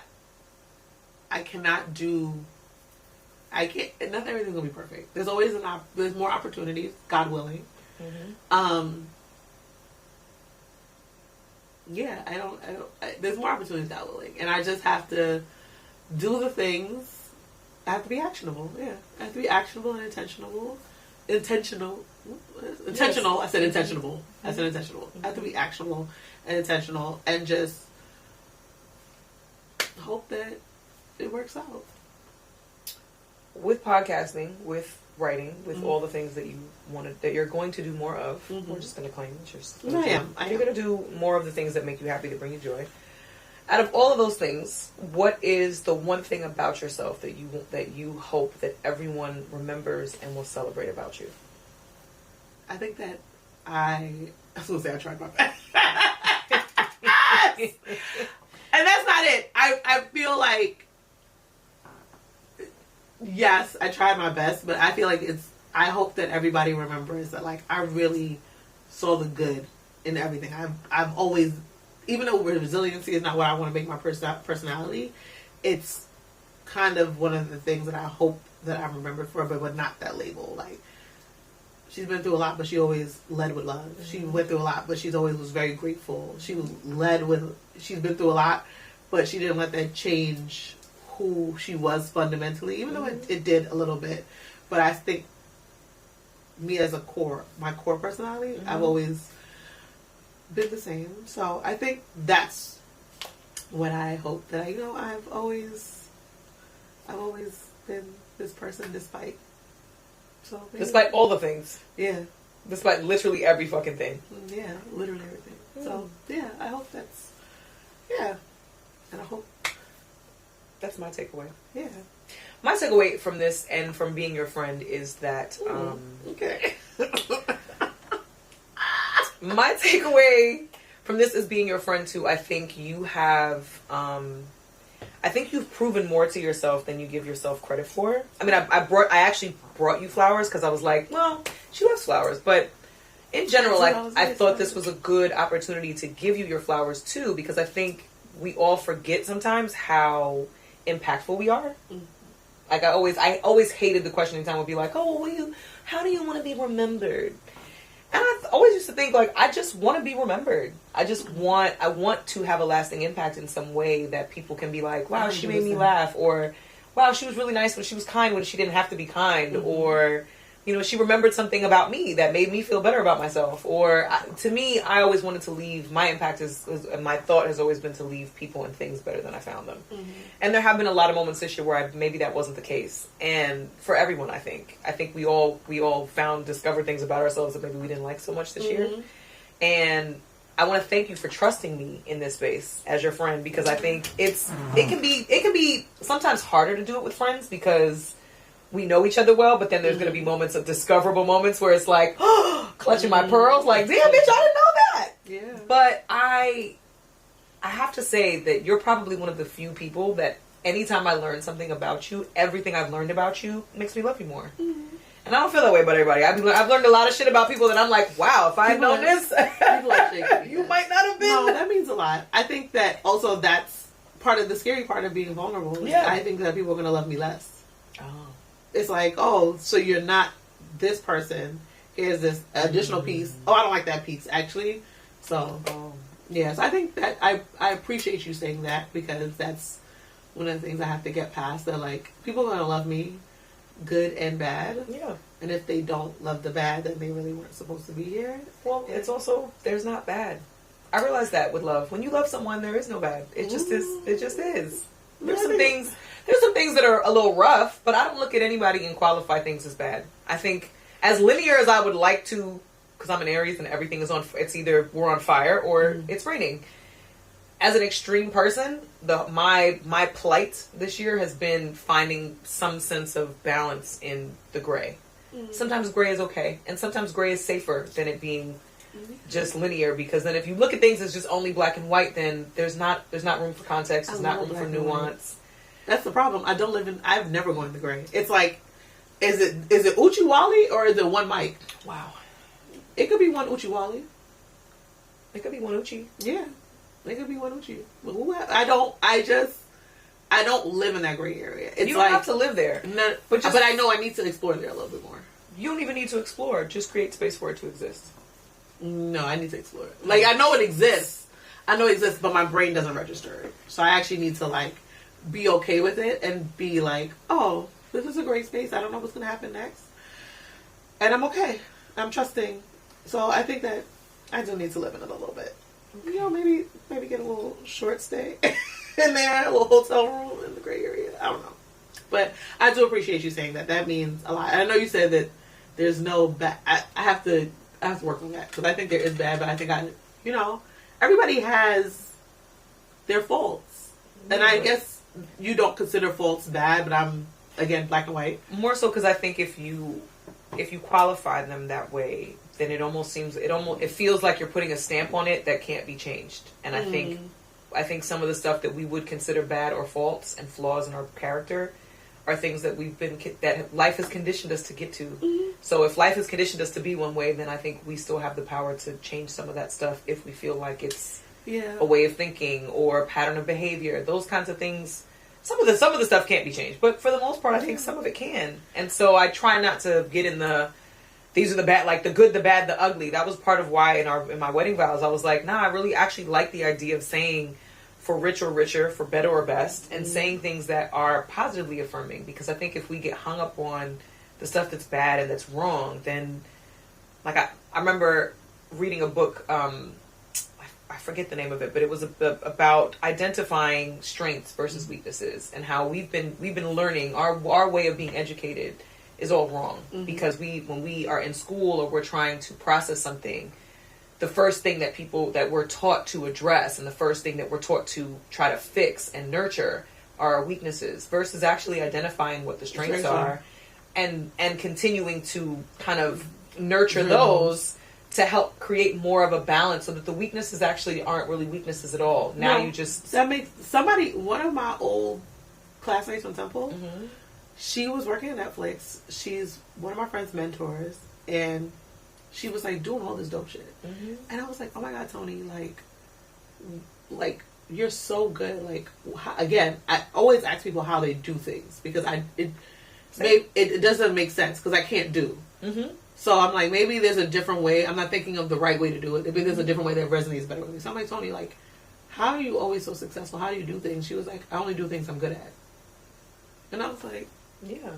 cannot do. I can't. Not everything's gonna be perfect. There's always there's more opportunities, God willing. Mm-hmm. Yeah, I don't. There's more opportunities, God willing, and I just have to do the things I have to be actionable. Yeah, I have to be actionable and intentional. Intentional. Intentional. Yes. I said intentional. Mm-hmm. I said intentional. Mm-hmm. I have to be actionable and intentional, and just hope that it works out. With podcasting, with writing, with all the things that you wanted, that you're going to do more of. We're just going to claim that you're going to do more of the things that make you happy, that bring you joy. Out of all of those things, what is the one thing about yourself that you hope that everyone remembers and will celebrate about you? I think that I was going to say I tried my best. And that's not it. I feel like, yes, I tried my best, but I feel like I hope that everybody remembers that, like, I really saw the good in everything. I've always, even though resiliency is not what I want to make my personality, it's kind of one of the things that I hope that I'm remembered for, but not that label. Like, she's been through a lot, but she always led with love. She went through a lot, but she's always was very grateful. She's been through a lot, but she didn't let that change who she was fundamentally, even though it did a little bit. But I think me as my core personality, I've always been the same. So I think that's what I hope, that I've always been this person despite all the things. Yeah. Despite literally every fucking thing. Yeah, literally everything. So yeah, I hope that's and I hope that's my takeaway. Yeah. My takeaway from this and from being your friend is that okay. My takeaway from this is being your friend too. I think you have I think you've proven more to yourself than you give yourself credit for. I mean, I actually brought you flowers because I was like, well, she loves flowers, but in general, I thought this was a good opportunity to give you your flowers too, because I think we all forget sometimes how impactful we are. Like I always hated the question anytime would be like, oh, how do you want to be remembered? And I always used to think, like, I just want to be remembered. I want to have a lasting impact in some way that people can be like, wow, she made me laugh, or wow, she was really nice when she was kind when she didn't have to be kind, or she remembered something about me that made me feel better about myself. Or to me, I always wanted to leave, my impact my thought has always been to leave people and things better than I found them. And there have been a lot of moments this year where maybe that wasn't the case. And for everyone, I think we all discovered things about ourselves that maybe we didn't like so much this year. And I want to thank you for trusting me in this space as your friend, because I think it can be sometimes harder to do it with friends because we know each other well, but then there's going to be moments of discoverable moments where it's like, clutching my pearls, like, damn, bitch, I didn't know that. Yeah. But I have to say that you're probably one of the few people that anytime I learn something about you, everything I've learned about you makes me love you more. And I don't feel that way about everybody. I've learned a lot of shit about people that I'm like, wow, if I had known this, you might not have been. No, that means a lot. I think that also that's part of the scary part of being vulnerable. Yeah. I think that people are going to love me less. Oh. It's like, oh, so you're not this person. Here's this additional piece. Oh, I don't like that piece, actually. So, yes, I think that I appreciate you saying that, because that's one of the things I have to get past. That, like, people are going to love me, good and bad. Yeah. And if they don't love the bad, then they really weren't supposed to be here. Well, it's also, there's not bad. I realize that with love. When you love someone, there is no bad. It just is. It just is. There's some things that are a little rough, but I don't look at anybody and qualify things as bad. I think as linear as I would like to, because I'm an Aries and everything is it's either we're on fire or it's raining. As an extreme person, my plight this year has been finding some sense of balance in the gray. Sometimes gray is okay, and sometimes gray is safer than it being just linear, because then if you look at things as just only black and white, then there's not room for context, there's not room for nuance. That's the problem. I've never gone in the gray. It's like, is it Uchiwali or is it one mic? Wow. It could be one Uchiwali. It could be one Uchi. Yeah. It could be one Uchi. But I don't live in that gray area. It's you don't have to live there. No, but I know I need to explore there a little bit more. You don't even need to explore. Just create space for it to exist. No, I need to explore it. Like, I know it exists. But my brain doesn't register it. So I actually need to, like, be okay with it and be like, oh, this is a great space. I don't know what's going to happen next. And I'm okay. I'm trusting. So I think that I do need to live in it a little bit. You know, maybe get a little short stay in there, a little hotel room in the gray area. I don't know. But I do appreciate you saying that. That means a lot. I know you said that there's no bad. I have to work on that because I think there is bad, but I think everybody has their faults. And I guess you don't consider faults bad, but I'm, again, black and white. More so because I think if you qualify them that way, then it feels like you're putting a stamp on it that can't be changed. And I think some of the stuff that we would consider bad or faults and flaws in our character are things that that life has conditioned us to get to. Mm-hmm. So if life has conditioned us to be one way, then I think we still have the power to change some of that stuff if we feel like it's a way of thinking or a pattern of behavior. Those kinds of things. Some of the stuff can't be changed, but for the most part, I think some of it can. And so I try not to get in these are the bad, like the good, the bad, the ugly. That was part of why in my wedding vows I was like, nah, I really actually like the idea of saying for rich or richer, for better or best, and saying things that are positively affirming. Because I think if we get hung up on the stuff that's bad and that's wrong, then like I remember reading a book. I forget the name of it, but it was about identifying strengths versus weaknesses, and how we've been learning our way of being educated is all wrong. Mm-hmm. Because when we are in school or we're trying to process something, the first thing that we're taught to address and the first thing that we're taught to try to fix and nurture are our weaknesses versus actually identifying what the strengths are and continuing to kind of nurture those to help create more of a balance so that the weaknesses actually aren't really weaknesses at all. Now you just... That makes... One of my old classmates from Temple, she was working at Netflix. She's one of my friend's mentors. And she was, like, doing all this dope shit. Mm-hmm. And I was like, oh, my God, Tony, like you're so good. Like, again, I always ask people how they do things. Because it doesn't make sense. Because I can't do. Mm-hmm. So I'm like, maybe there's a different way. I'm not thinking of the right way to do it. Maybe there's a different way that resonates better with me. So I'm like, Tony, like, how are you always so successful? How do you do things? She was like, I only do things I'm good at. And I was like, yeah.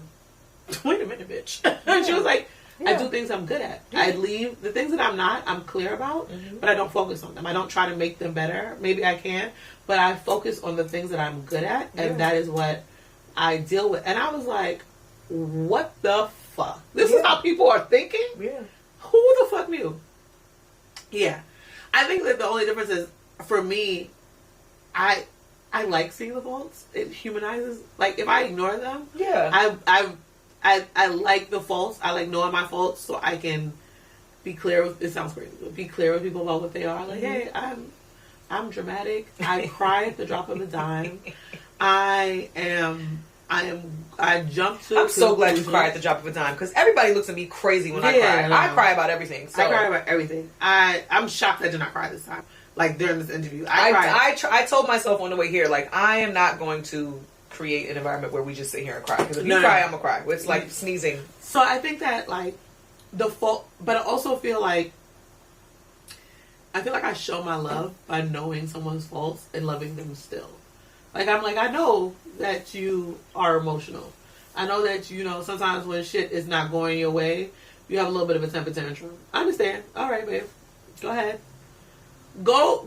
Wait a minute, bitch. And she was like, I do things I'm good at. Yeah. I leave the things that I'm not, I'm clear about, but I don't focus on them. I don't try to make them better. Maybe I can, but I focus on the things that I'm good at, and that is what I deal with. And I was like, what the fuck? This is how people are thinking? Yeah. Who the fuck knew? Yeah. I think that the only difference is, for me, I like seeing the faults. It humanizes. Like, if I ignore them, I like the faults. I like knowing my faults so I can be clear with, it sounds crazy, but be clear with people about what they are. Like, hey, I'm dramatic. I cry at the drop of a dime. I jump to... I'm so glad you cry at the drop of a dime, because everybody looks at me crazy when I cry. I cry about everything. So. I cry about everything. I'm shocked I did not cry this time. Like, during this interview. I told myself on the way here, like, I am not going to create an environment where we just sit here and cry. Because if you cry, I'm going to cry. It's like sneezing. So I think that, like, the fault... But I also feel like... I show my love by knowing someone's faults and loving them still. Like, I'm like, I know that you are emotional. I know that, sometimes when shit is not going your way, you have a little bit of a temper tantrum. I understand. All right, babe. Go ahead. Go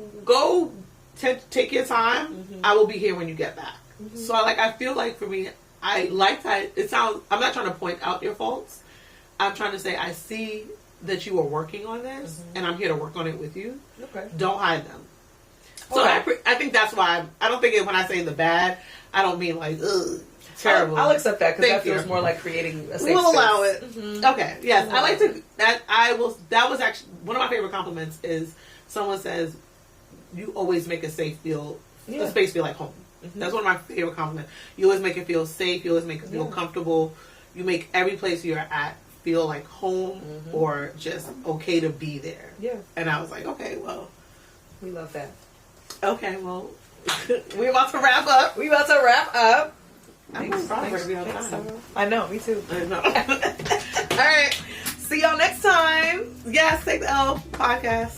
take your time. Mm-hmm. I will be here when you get back. Mm-hmm. So, I feel like for me, I'm not trying to point out your faults. I'm trying to say, I see that you are working on this, and I'm here to work on it with you. Okay. Don't hide them. So I think that's why I don't think when I say the bad, I don't mean like, ugh, terrible. I'll accept that, because that feels more like creating a safe space. We'll allow it. Mm-hmm. Okay. Yes. I like to, that was actually, one of my favorite compliments is someone says, you always make a space feel like home. Mm-hmm. That's one of my favorite compliments. You always make it feel safe. You always make it feel comfortable. You make every place you're at feel like home or just okay to be there. Yeah. And I was like, okay, well. We love that. Okay, well, we're about to wrap up. I'm ready to be on time. I know, me too. I know. All right. See y'all next time. Yes, Take the L podcast.